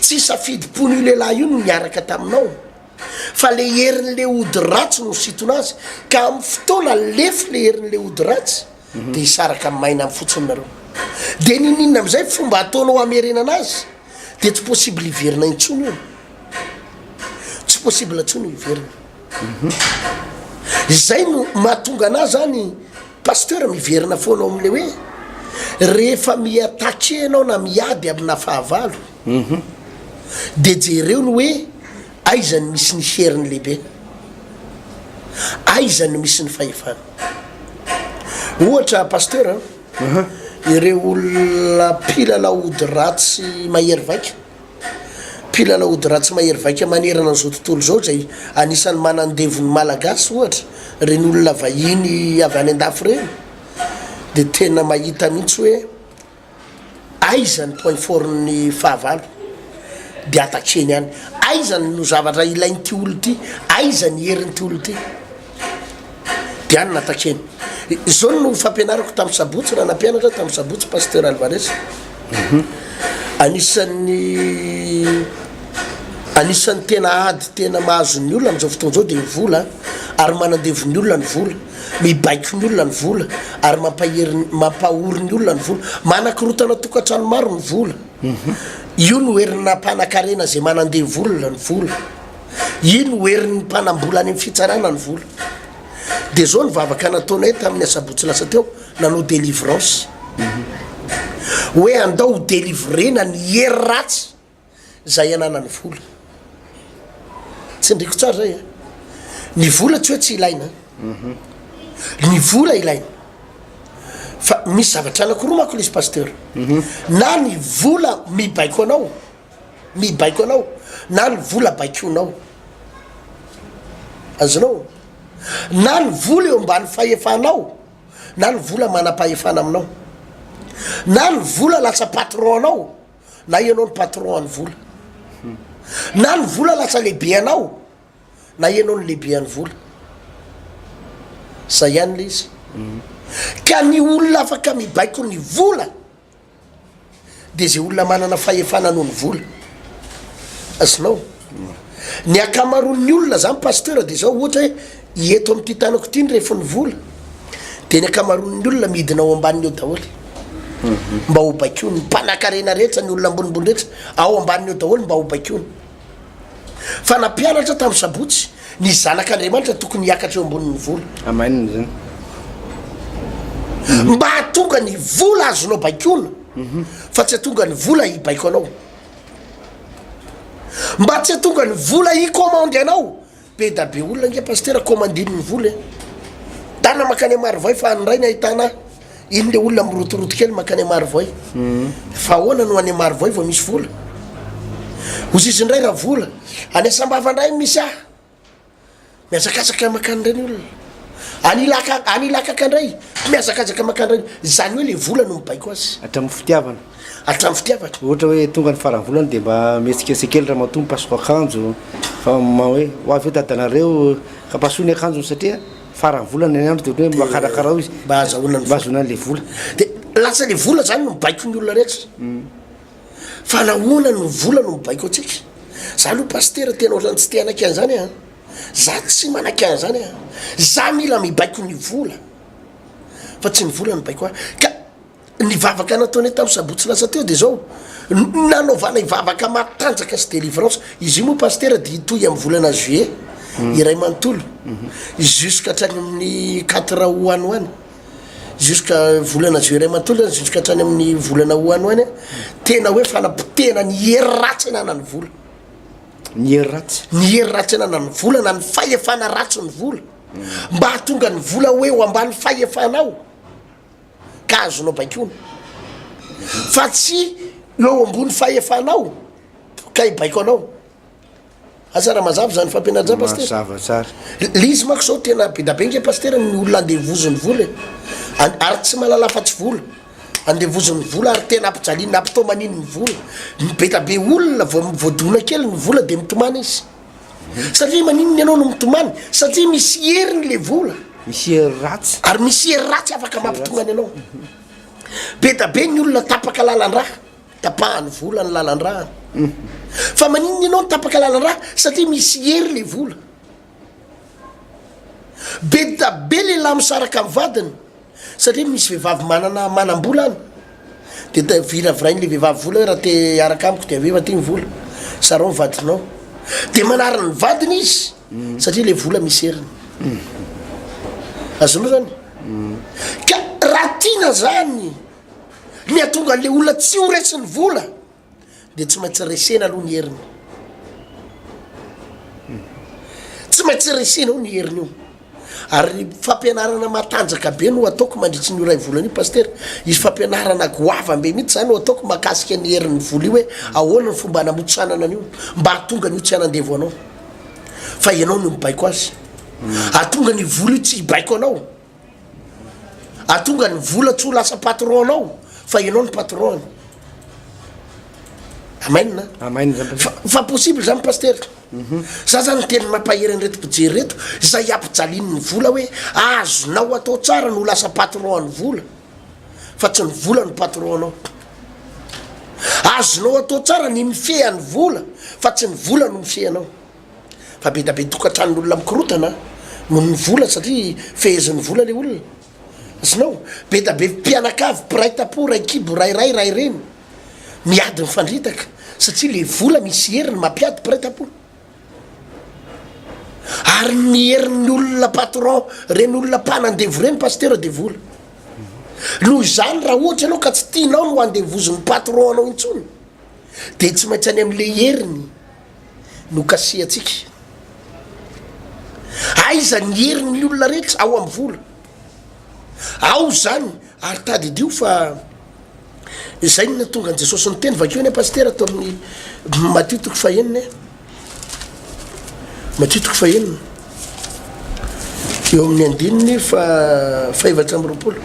tsy safidipony io lehilahy io no miaraka taminao fa le herin'le ody ratsy no sitona azy ka amin'ny fotoana lefy le herin'le ody ratsy de hisaraka amin'ny maina amin'ny fotsiny nareo de nininona am'izay fomba ataonao amerenana azy de tsy possible hiverina intsony io tsy possible ntsony hiverina zay no mahatonga anazy zany pasteur miverina foanao am'le hoe rehefa miataky anao na miady amina fahavalo de jereo no hoe aizany misy ny heriny lehibe aizany misy ny fahefana ohatra pasteur ireo olona pilala ody ratsy mahery vaika pilala ody ratsy mahery vaika manerana an'izao tontolo zao zay anisan'ny manandevony malagasy ohatra reny olona vahiny avy any andafy reny de tena mahita mihitsy hoe aizany point fortny fahavalo de atakeny any aizany no zavatra ilainy ty olo ty aizany heriny ty olo ty de any natakeny zao no fampianarako tamin'ny sabotsy raha nampianatra tamin'ny sabotsy pasteur Alvarez anisan'ny tena ady tena mahazony olona am'izao fotoana zao de ny vola ary manandevony olona ny vola mibaiky ny olona ny vola ary mampahory ny olona ny vola manakorotana tokantrano maro ny vola io no herina mpanakarena zay manandevy olona ny vola io no herin'ny mpanambola any amin'ny fitsarana ny vola de zao ny vavaka nataonay tamin'ny asabotsy lasa teo nanao délivrance hoe andao délivrena ny hery ratsy zay anana ny vola tsy ndriko tsara zay ny vola tsy hoe tsy ilaina ny vola ilaina fa misy zavatra anakoroa mako le izy pasteur na ny vola mibaiko anao na ny vola baikionao azonao na ny vola eo ambany fahefanao na ny vola manam-pahefana aminao na ny vola lasa patron anao na ianao ny patron any vola na ny vola lasa lehibe anao na ianao ny lehibe any vola zay ihany le izy ka ny olona afaka mibaiko ny vola de zay olona manana fahefana noho ny vola azonao ny akamaroan'ny olona zany pasteur de zao ohatra hoe ieto amin'ity tanako ity ny rehefa ny vola de ny akamaroan'ny olona midina ao ambaniny eo daholy mba ho baikony mpanakarena rehetra ny olona ambonimbony rehetra ao ambaniny eo daholy mba ho baikony fa nampianatra tamin'ny sabotsy ny zanak'Andriamanitra tokony hiakatra eo ambonin'ny vola amainina zany mba hatonga ny vola azonao baikona fa tsy hatonga ny vola hibaiko anao mba tsy hatonga ny vola hicommande anao be da be olona nge pasteur commandiny ny vola tana makany marivay fa anray ny ahitana iny le olona mirotoroto kely makany Marivoy fa ahoana no any Marivoy vao misy vola ozy izy ndray raha vola any Sambavandray misy miazakazaka makany reny olona any Ilakaka ndray miazakazaka makany reny zany hoe le vola no mibaiko azy hatramin'ny fitiavana ohatra hoe tonga ny farany volany dia mba mihetsiketsikely raha matombo pasoko akanjo fa hoe hoavy hoe dadanareo ka pasony akanjony satria farany volany any andro dia hoe makarakara izy mba azahoana le vola dia lasa le vola zany no mibaiko ny olona rehetra fa nahoana no vola no mibaiko atsika za aloha pastera tena ohatrany tsy te anaky an'izany za tsy manaky an'izany za mila mibaiko ny vola fa tsy ny vola no mibaiko ka nivavaka nataony tamin'ny sabotsy lasa teo dia zao nanaovana ivavaka matanjaka sy délivrance izy io moa pastera dia itoy amin'ny volana juillet iray manontolo jusqu'à hatrany amin'ny 4 hoany hoany jusqu'à volana juillet iray manontolo jusqu'à hatrany amin'ny volana hoany hoany tena hoe fanapotena ny hery ratsy anana ny vola ny hery ratsy anana ny vola na ny fahefana ratsy ny vola mba hatonga ny vola hoe ho ambany fahefanao ka azonao baikona fa tsy eo ambony fahefanao ka hibaiko anao asa raha mazava zany fampianarana pastera lizy mako zao tena be da be nge pastera ny olona andevozony vola ary tsy malala fa-tsy vola andevozony vola ary tena ampijalina ampitao maninony vola be da be olona voadona kely ny vola dia mitomany izy satria maninony ianao no mitomany satria misy heriny le vola misy hery ratsy ary misy hery ratsy afaka mampitongany anao be da be ny olona tapaka lalan-draha tapahany vola ny lalan-draha fa maninony ianao nytapaka lalan-draha satria misy hery le vola be da be lehilahy misaraka amin'ny vadiny satria misy vehivavy manam-bola any dia taviravirany le vehivavy vola hoe raha te araka amiko dia aveva ty ny vola sarao ny vadinao dia manarany ny vadiny izy satria le vola misy heriny azonao zany ka raha tiana zany ny atonga an'le olona tsy ho resy ny vola dia tsy maintsy resena aloha ny heriny tsy maintsy resena ao ny heriny io ary fampianarana matanjaka be no ataoko mandritsy ny ray volana io pastera izy fampianarana goavambe mihitsy zany no ataoko makasika ny herin'ny vola io hoe ahoana ny fomba namotsanana an'io mba hatonga n'io tsy hanandevo anao fa ianao no mibaiko azy atonga ny vola io tsy hibaiko anao atonga ny vola tsy ho lasa patron anao fa ianao ny patron amainina fa possible zany pastera za zany teny mampahery ny reto mpijery reto zay ampijaliny ny vola hoe azonao atao tsara no lasa patron ny vola fa tsy ny vola ny patron anao azonao atao tsara ny mifeha ny vola fa tsy ny vola no mifehanao fa be da be tokantranon'olona mikorotana no ny vola satria fehezin'ny vola le olona azonao be da be mpianakavy piray tapo ray kibo rairay ray reny miady mifandritaka satria le vola misy heriny mampiady piray tapo ary ny herin'ny olona patron reny olona mpanandevo reny pastera de vola noho izany raha ohatra anao ka tsy tianao no andevozon'ny patron anao intsony dia tsy maintsy any amin'le heriny no kasiatsika aiza ny herin'ny olona rehetra ao amin'ny vola ao zany ary tadidio fa zay ny natonga ny jesosy ny teny vakeo ny pastera atao amin'ny Matthieu 5 Matthieu 5 eo amin'ny andininy fa 720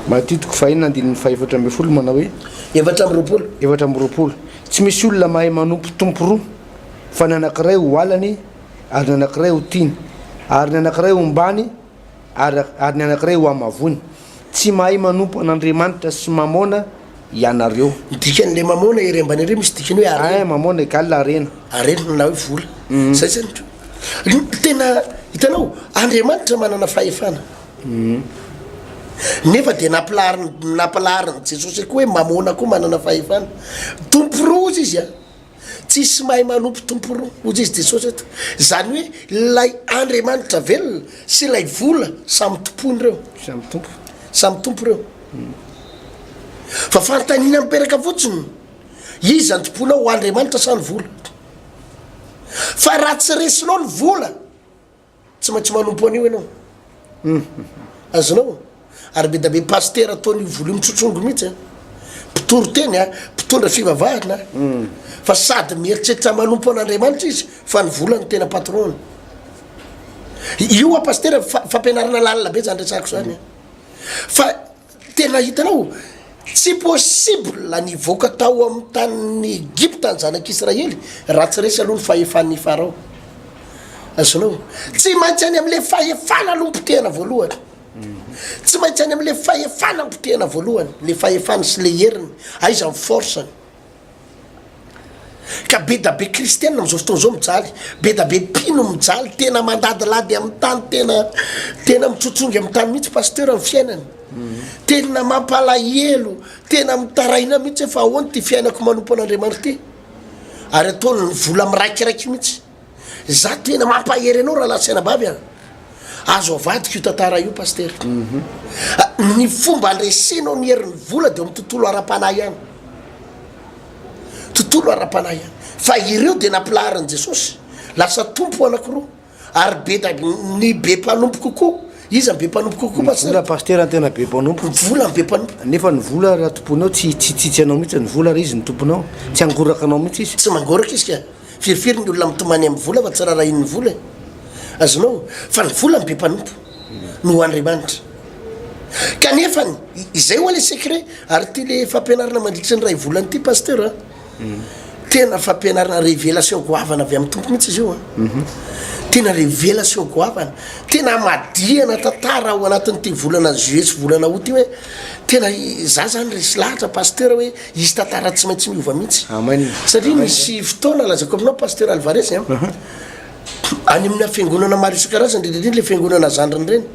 Matthieu 5 andininy 720 manao hoe 720 tsy misy olona mahay manompo tompo roa fa ny anankiray ho alany ary ny anankiray ho tiany ary ny anankiray ho mbany ary ny anankiray ho amavony tsy mahay manompo an'Andriamanitra sy mamona ianareo dikan'le mamona erembany ireo misy dikany hoe mamona egal arena na hoe vola zay zany tena hitanao Andriamanitra manana fahefana nefa dia nampalahariny Jesosy koa hoe mamona koa manana fahefana tompo roa ozy izy tsisy mahay manompo tompo roa ozy izy Jesosy eto zany hoe lay Andriamanitra velona sy lay vola samy tompony reo samy tompo reo fa fantanina miperaka fotsiny izy antomponao ho Andriamanitra sa ny vola fa raha tsy resinao ny vola tsy maintsy manompo an'io ianao azonao ary be da be paster ataony voly mitsotsongo mihitsy a mpitoro teny a mpitondra fivavahana fa sady mieritreritra manompo an'andriamanitra izy fa ny volany tena patron io a paster fampianarana lalina be zany resako zany fa tena hitanao tsy possible ny voaka tao amin'ny tanin'ny Egypte ny zanak'Israely raha tsy resy aloha ny fahefan'ny Farao azonao tsy maintsy any am'le fahefana aloha mpotehana voalohany tsy maintsy any am'le fahefana mpotehana voalohany le fahefana sy le heriny aiza ny forceny ka be da be kristianina am'izao fotoana zao mijaly be da be pino mijaly tena mandadilady amin'ny tany tena mitsotsongy amin'ny tany mihitsy pasteur amin'ny fiainany tena mampalahelo tena mitaraina mihitsy fa ahoany ty fiainako manompo an'Andriamanitra ty ary ataony ny vola miraikiraiky mihitsy za tena mampahery anao raha lasaina bavy a azo avadika io tantara io pasteur ny fomba andresenao ny herin'ny vola de amin'ny tontolo ara-panahy ihany tontolo ara-panahy ihany fa ireo de nampilaharin'i Jesosy lasa tompo anakiroa ary be da ny be mpanompo kokoa izy be mpanompo kokoa vola pasteur tena be mpanompo vola be mpanompo nefa ny vola raha tomponao tsy anao mihitsy ny vola raha izy ny tomponao tsy angoraka anao mihitsy izy tsy mangoraka izy ka firifiry ny olona mitomany amin'ny vola fa tsy raha iny ny vola azonao fa ny vola be mpanompo no Andriamanitra kanefa izay ho le secret ary ty le fampianarana mandritra ny ray volany ty pasteur tena fampianarana révélation goavana avy amin'ny tompo mihitsy izy io tena révélation goavana tena madihana tantara ao anatin'ity volana juillet sy volana août hoe tena za zany resy lahatra pasteur hoe izy tantara tsy maintsy miova mihitsy satria misy fotoana lazako aminao pasteur Alvarez any amin'ny fiangonana maro isan-karazany indrindrindrindra le fiangonana zandriny reny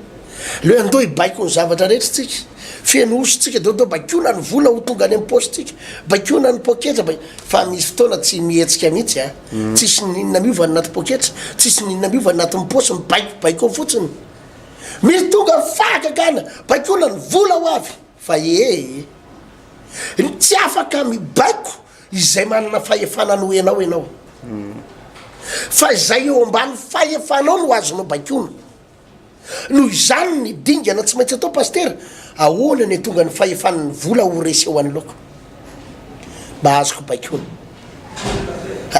le andao hibaiko ny zavatra rehetra tsika feno ositsika deo bakiona ny vola ho tonga any amin'ny positsika bakiona ny poketra fa misy fotoana tsy mihetsika mihitsy a tsisy ninona miova anaty poketra tsisy ninona miova anaty posy mibaikobaiko ao fotsiny misy tonga fakakana bakiona ny vola ho avy fa tsy afaka mibaiko izay manana fahefana no enao fa izay eo ambany fahefanao no azonao bakiona noho izany ny dingana tsy maintsy atao pasteur ahoana ny tonga ny fahefan'ny vola ho resy eo any loko mba azoko bakiona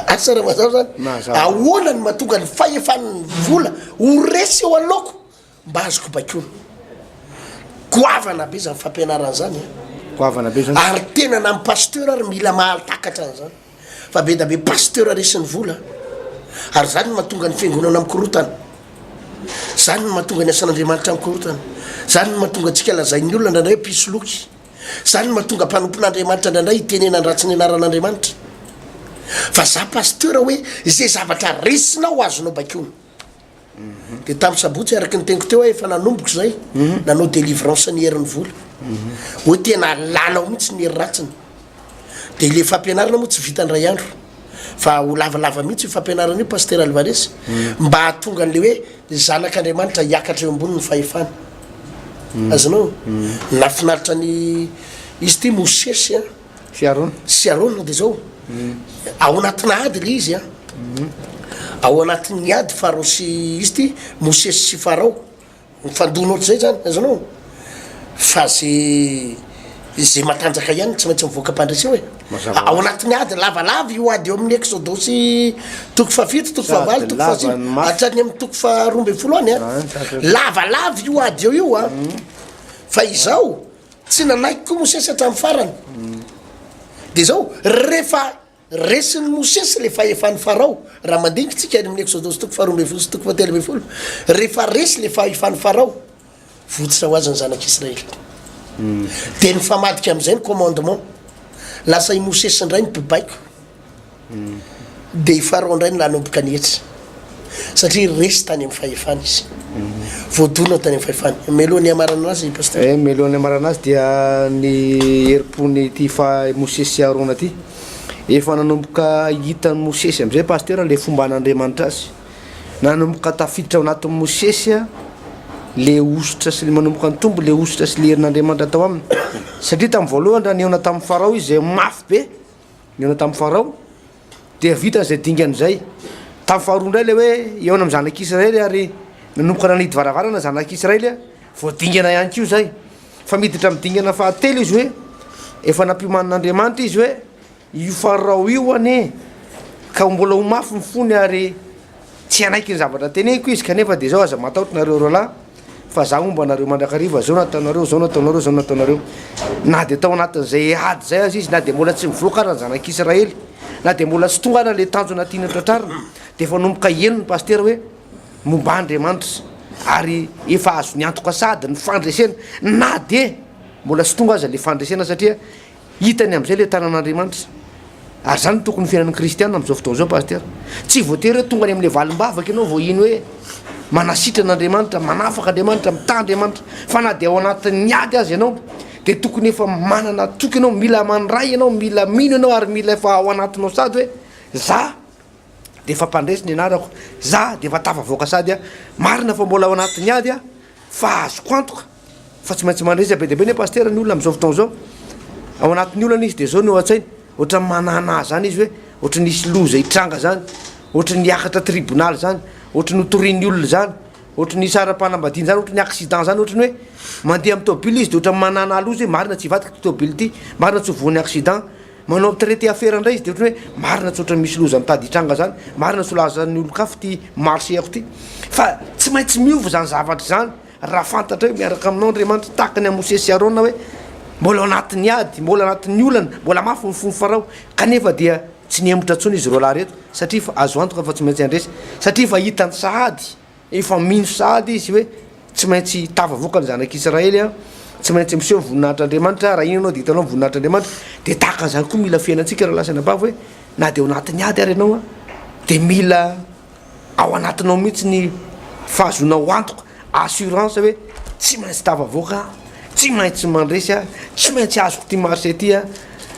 asara mazao zany ahoana ny mahatonga ny fahefan'ny vola ho resy eo any loko mba azoko bakiona goavana be zany fampianarana zany goavana be zany ary tena na pasteur ary mila mahaly takatra zany fa be da be pasteur resy ny vola ary zany mahatonga ny fiangonana mikorotana zany no mahatonga ny asan'Andriamanitra mikorotana zany no mahatonga antsika lazay ny olona ndrandray hoe pisoloky zany no mahatonga mpanompon'Andriamanitra ndrandray hitenena ny ratsy ny anaran'Andriamanitra fa za pasteur hoe zay zavatra resinao azonao bakiona de tamin'ny sabotsy araky ny teniko teo efa nanomboko zay nanao délivrance ny herin'ny vola hoe tena lanao mihitsy ny hery ratsiny de le fampianarana moa tsy vitandray andro fa ho lavalava mihitsy io fampianarana io pasteur Alvarez mba hahatonga an'le hoe zanak'Andriamanitra hiakatra eo ambony ny fahefana azonao nafinaritra ny izy ty Mosesy a sy Arona de zao ao anatin'ny ady le izy a ao anatin'ny ady Farao sy izy ty Mosesy sy Farao mifandona ohatry zay zany azonao fa zay matanjaka ihany tsy maintsy mivoaka mpandreseo hoe ao anatin'ny ady lavalava io ady eo amin'ny exodosy toko fafito toko favaly toko fasivy hatrany amin'ny toko faharoa ambin'ny folo any a lavalava io ady eo io a fa izao tsy nanaiky koa Mosesy hatramin'ny farany de zao rehefa resiny Mosesy le fahefan'ny Farao raha mandingitsika any amin'ny exodosy toko faharoa ambin'ny folo sy toko fahatelo ambin'ny folo rehefa resy le fahefan'ny Farao votsitra ho azy ny zanak'Israely de ny famadika am'izay ny commandement lasa i Mosesy ndray ny mpibaiko de i Farao ndray ny nanomboka nihetra satria resy tany amin'ny fahefana izy voadonao tany amin'ny fahefana melohan'ny amarana azy pasteur melohan'ny amarana azy dia ny herim-pony ty fa Mosesy Arona ty efa nanomboka hitan'ny Mosesy am'izay pasteur le fomba an'Andriamanitra azy nanomboka tafiditra ao anatin'ny Mosesy le osotra sy le manomboka ny tombo le osotra sy le herin'Andriamanitra atao aminy satria tamin'ny voalohany raha niona tamin'ny Farao izy zay mafy be niona tamin'ny Farao de vita zay dingany zay tamin'ny faharoa ndray le hoe eona amin'ny zanak'Israely ary nanomboka nanidy varavarana zanak'Israely voadingana ihany kio zay fa miditra midingana fahatelo izy hoe efa nampioman'andriamanitra izy hoe io farao io ane ka mbola ho mafy ny fony ary tsy anaiky ny zavatra teneko izy kanefa de zao aza mataotrinareo roalahy fa za omba anareo mandrakariva zao nataonareo zao nataonareo zao nataonareo na de tao anatin'izay ady zay azy izy na de mbola tsy mivoaka ara ny zanak'Israely na de mbola tsy tonga ana le tanjona tiana tratrarina de efa nomboka eno ny pastera hoe momba Andriamanitra ary efa azo ny antoka sady ny fandresena na de mbola tsy tonga aza le fandresena satria hitany am'izay le tanan'Andriamanitra ary zany tokony fiainan'ny kristiana am'izao fotoana zao pastera tsy voatery hoe tonga any am'le valim-bavaka ianao vao iny hoe manasitra an'Andriamanitra manafaka Andriamanitra mita Andriamanitra fa na de ao anatin'ny ady azy ianao de tokony efa manana toky ianao mila mandray ianao mila mino ianao ary mila efa ao anatinao sady hoe za de efa mpandresy ny anarako za de efa tafavoaka sady a marina fa mbola ao anatin'ny ady a fa azoko antoka fa tsy maintsy mandresy be deabe ny pastera ny olona am'izao fotoana zao ao anatin'ny olana izy de zao ny eo an-tsainy ohatra manana zany izy hoe ohatra nisy loza hitranga zany ohatra niakatra tribunal zany ohatra ny torian'ny olona zany ohatra ny sara-panambadiny zany ohatra ny accident zany ohatra ny hoe mandeha amin'ny tôbily izy de ohatra manana loza hoe marina tsy vadika ty tôbily ty marina tsy voan'ny accident manao traité affaire indray izy de ohatra hoe marina tsy ohatra misy loza mitady hitranga zany marina tsy olazan'ny olo-kafo ty marché ako ty fa tsy maintsy miova zany zavatra zany raha fantatra hoe miaraka aminao Andriamanitra takany amosesy arona hoe mbola anatin'ny ady mbola anatin'ny olana mbola mafy ny fony farao kanefa dia tsy niembotra ntsony izy roa lahy reto satria fa azo antoka fa tsy maintsy andresy satria fa hitany sahady efa mino sahady izy hoe tsy maintsy tafavoaka ny zanak'Israely a tsy maintsy miseho voninahitran'Andriamanitra raha ino anao de hitanao voninahitran'Andriamanitra de tahaka zany koa mila fiainantsika raha lasana bava hoe na de ao anatin'ny ady ary ianao a de mila ao anatinao mihitsy ny fahazonao antoka assurance hoe tsy maintsy tafavoaka tsy maintsy mandresy a tsy maintsy azoko ty marché ty a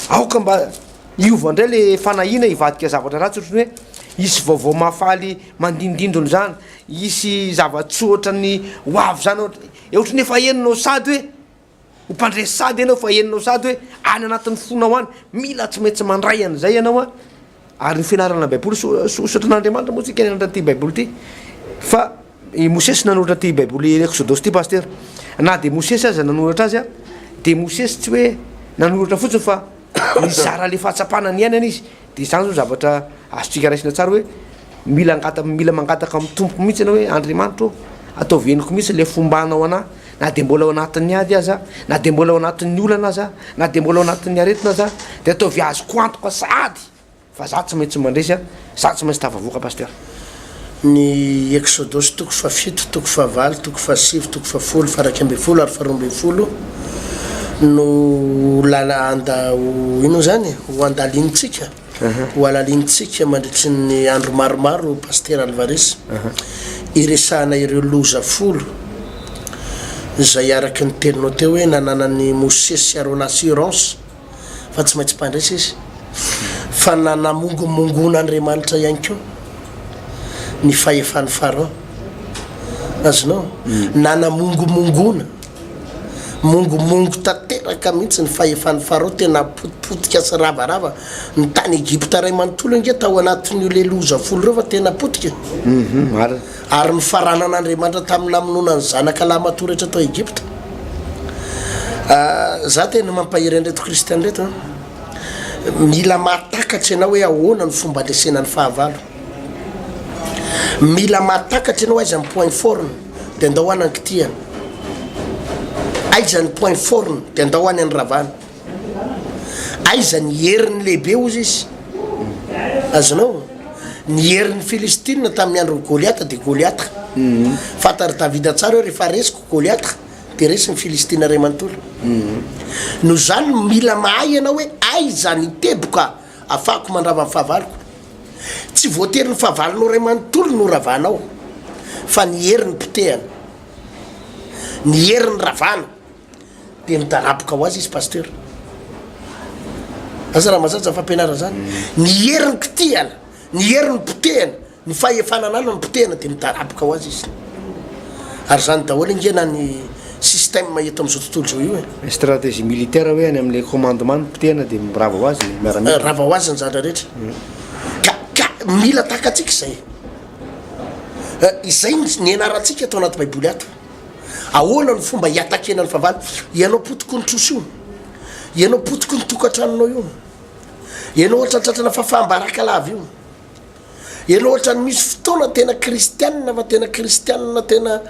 aoka mba iova indray le fanahina hivadika zavatra ratsy ohatrany hoe isy vaovao mahafaly mandindindrony zany isy zavatsy ohatrany hoavy zany ohatra ny efa eninao sady hoe ho mpandresy sady ianao fa eninao sady hoe any anatin'ny fonao any mila tsy maintsy mandray an'izay ianao a ary ny fianarana baiboly sotran'Andriamanitra moa tsika nanatra ty baiboly ty fa i Mosesy nanoratra ty baiboly Exodus ty pastera na de Mosesy aza nanoratra azy a de Mosesy tsy hoe nanoratra fotsiny fa mizara le fahatsapana ny ainany izy de zany zao zavatra azotsika raisina tsara hoe mila mangataka amin'ny tompo mihitsy anao hoe Andriamanitra ataovy eniko mihitsy le fombanao ana na de mbola ao anatin'ny ady aza na de mbola ao anatin'ny olana aza na de mbola ao anatin'ny aretina aza de ataovy azoko antoka sady fa za tsy maintsy mandresy a za tsy maintsy tafavoaka pastera ny Exodus toko fa fito toko fa valo toko fa sivy toko fa folo faraky amby folo ary faharoa folo no lala anda ino zany ho andalinitsika ho alalinitsika mandritry ny andro maromaro pastera Alvarez iresahana ireo loza folo zay araky ny teninao teo hoe nananany Mosesy arona assurance fa tsy maintsy mpandresy izy fa nanamongomongona ihany koa ny fahefany farao azonao nanamongomongona mongomongo tanteraka mihitsy ny fahefany farao tena potipotika sy ravarava ny tany Egypta ray manontolo inge tao anatin'io le loza folo reo fa tena potika ary ny faranan'Andriamanitra tamin'ny namonona ny zanaka lahy matoratra tao Egypta za tena mampahiry andreto kristiany reto mila mahatakatra ianao hoe ahoana ny fomba lesena ny fahavalo mila mahatakatra ianao aiza ny point forme de andao hoany ny kitiana aiza ny point forme de andao hoany ny ravana aiza ny herin'ny lehibe ozy izy azonao ny herin'ny Filistine tamin'ny andro Goliata de Goliata fatary Davida tsara hoe rehefa resiko Goliata de resy ny Filistine ray manontolo no zany mila mahay ianao hoe aiza ny teboka afahako mandrava ny fahavaloko tsy voatery ny fahavalonao ray manontolo no ravanao fa ny herin'ny potehana ny herin'ny ravana de midaraboka ho azy izy pasteur aza raha mazaja fampianara zany ny herin'ny kitihana ny herin'ny potehana ny fahefananana ny potehana de midaraboka ho azy izy ary zany daholo ingena ny système eto am'izao tontolo zao io e stratégie militaire hoe any am'le commandement ny potehana de mirava ho azy rava ho azy ny zandra rehetra ka mila takatsika izay ny anaratsika atao anaty baiboly ato ahoana ny fomba hiatakena ny favalo ianao potoko ny troso io ianao potoko ny tokantranonao io ianao ohatra tratrana fafambaraka lava io ianao ohatra ny misy fotoana tena kristianina fa tena kristianina tena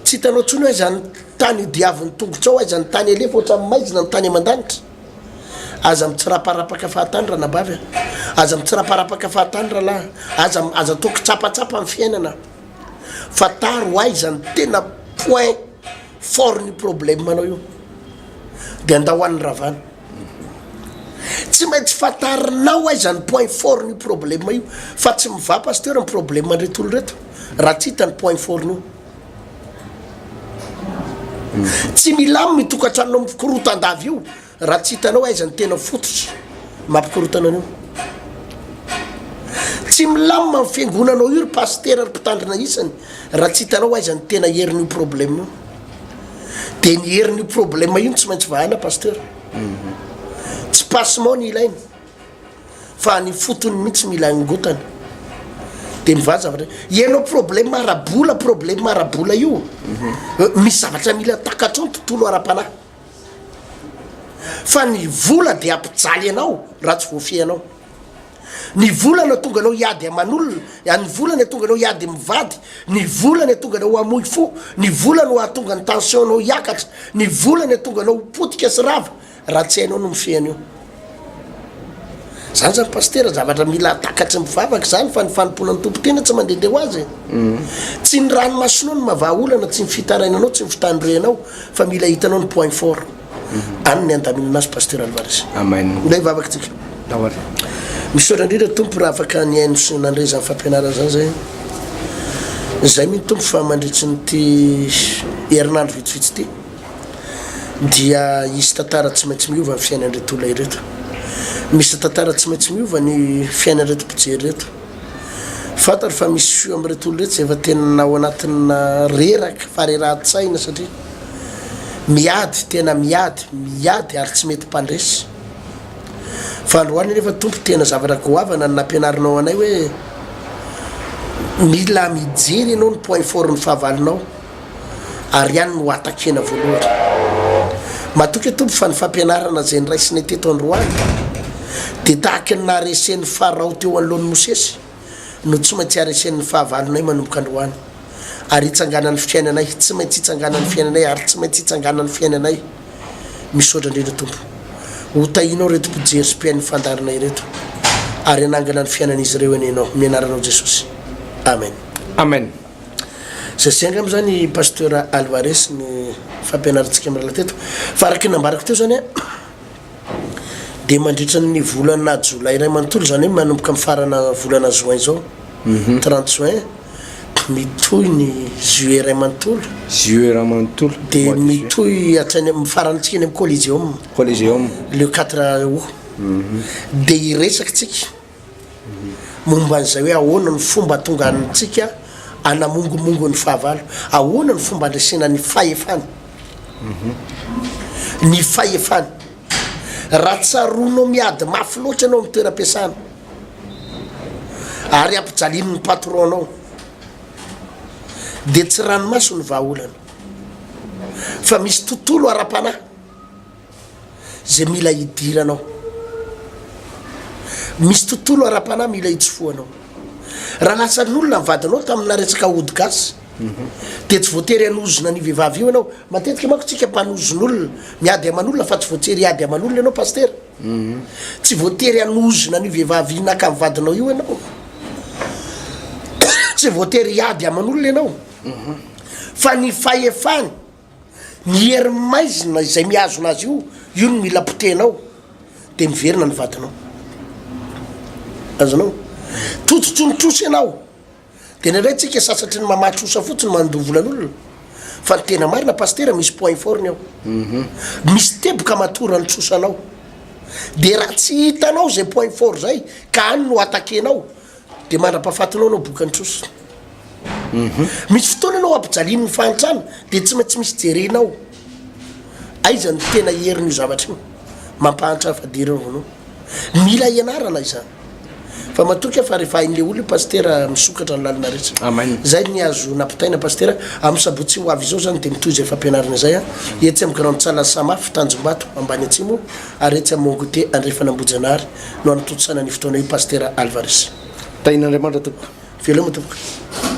tsy hitanao tsony hoe zany tany idiavin'ny tongotrao ay zany tany alefa ohatra maizina ny tany aman-danitra aza mitsiraparapaka fahatany raha nabavy aza mitsiraparapaka fahatany raha lahy aza toko tsapatsapa amin'ny fiainana fa taro aizany tena point fort ny problème manao io dia andahoan'ny ravana tsy maintsy fatarinao aizany point fort ny problème io fa tsy miva pasteur ny problème andretolo reto raha tsy hitany point fort nio tsy milamy mitokantranonao mikorotandavy io raha tsy hitanao aizany tena fototra mampikorotana anio tsy milamina ny fiangonanao io ry paster ry mpitandrina isany raha tsy hitanao aizany tena herin'io problème io dia ny herin'io problème io tsy maintsy vahana paster tsy passement ny ilainy fa ny fotony mihitsy mila angotany dia mivazavatra ianao problème arabola io misy zavatra mila takatro ny tontolo ara-panahy fa ny vola dia ampijaly anao raha tsy voafianao ny volana tonga anao hiady aman'olona ny volana tonga anao hiady mivady ny volana tonga anao amoy fo ny volana ho atonga ny tension anao hiakatra ny volana tonga anao potika sy rava raha tsy hainao no mifiana io zany zany paster zavatra mila takatry mivavaka zany fa ny fanomponan'ny tompo-tena tsy mandehandeha ho azy tsy ny ranomasonao ny mavaolana tsy ny fitarainanao tsy ny fitandroenao fa mila hitanao ny point fort any ny andaminana azy paster Alvarez amen ilay vavaka tsika dawary misaotra indrindra tompo raha afaka ny aino sy nandrezany fampianarana zany zay miny tompo fa mandritry ny ty herinandro vitsivitsy ty dia isy tantara tsy maintsy miova ny fiainan'retolona ireto misy tantara tsy maintsy miova ny fiainan'reto mpijery reto fantary fa misy fio am'retolo reto zay efa tena ao anatina reraka farerahan-tsaina satria miady tena miady ary tsy mety mpandresy fa androany nefa tompo tena zavatra goavana ny nampianarinao anay hoe mila mijery anao ny point fort ny fahavalonao ary ihany no atakena voalohatra matoky tompo fa ny fampianarana zay ny raisinay teto androany dia tahaka ny naharesen'ny farao teo anoloan'ny mosesy no tsy maintsy haresen'ny fahavalonay manomboka androany ary hitsanganan'ny fiainanay tsy maintsy hitsanganan'ny fiainanay ary tsy maintsy hitsanganan'ny fiainanay misaotra indrindra tompo hotahinao reto mpijery sy mpiain'ny fandarinay reto ary anangana ny fiainan'izy ireo enenao mianaranao jesosy amen amen zay sianga am'zany pasteur Alvarez ny fampianarantsika am'rahala teto fa araky nambarako teo zany dia mandritra ny volana jolay iray manontolo zany hoe manomboka amin'ny farana volana juin zao 30 juin mitoy ny juillet ray manontolo dia mitoy atrany mifaranantsika eny amin'ny collégium le 4 août dia iresaka tsika momba an'izay hoe ahoana ny fomba tonganitsika anamongomongo ny fahavalo ahoana ny fomba andresena ny fahefany ny fahefany raha tsaronao miady mafy loatra anao amin'ny toeram-piasana ary ampijalino ny patron anao dia tsy ranomaso ny vahaolana fa misy tontolo ara-panahy zay mila hidiranao misy tontolo ara-panahy mila hitsofoanao raha lasan'olona mivadinao taminaretsaka ody gasy dia tsy voatery hanozona ny vehivavy io anao matetika manko tsika mpanozon'olona miady aman'olona fa tsy voatery hiady aman'olona ianao paster tsy voatery hanozona ny vehivavy naka mivadinao io ianao tsy voatery hiady aman'olona ianao fa ny fahefany ny herimaizina izay mihazona azy io no mila potenao dia miverina ny vadinao azonao totsotro ny trosa ianao dia naray tsika sasatry ny mamatrosa fotsiny mandovolan'olona fa ny tena marina paster misy point forny ao misy teboka matora ny trosanao dia raha tsy hitanao zay point fort zay ka any no atakenao dia mandra-pahafatinao anao boka ny trosa misy fotoana anao ampijalino ny fahantrana dia tsy maintsy misy jerenao aizany tena herin'io zavatra io mampahantra fadiry avonao mila ianarana izany fa matoky fa rehefa ain'le olo pastera misokatra ny lalina rehetra zay ny azo nampitaina pastera amin'ny sabotsy ho avy izao zany de mitoy zay fampianarana zay a etsy amin'ny grande salle samafy tanjombato ambany atsimo ary etsy amin'ny mongoté andrefanambojanahary no anatotosanany fotoana io pastera Alvarez tain'Andriamanitra tompoko veloma tompoko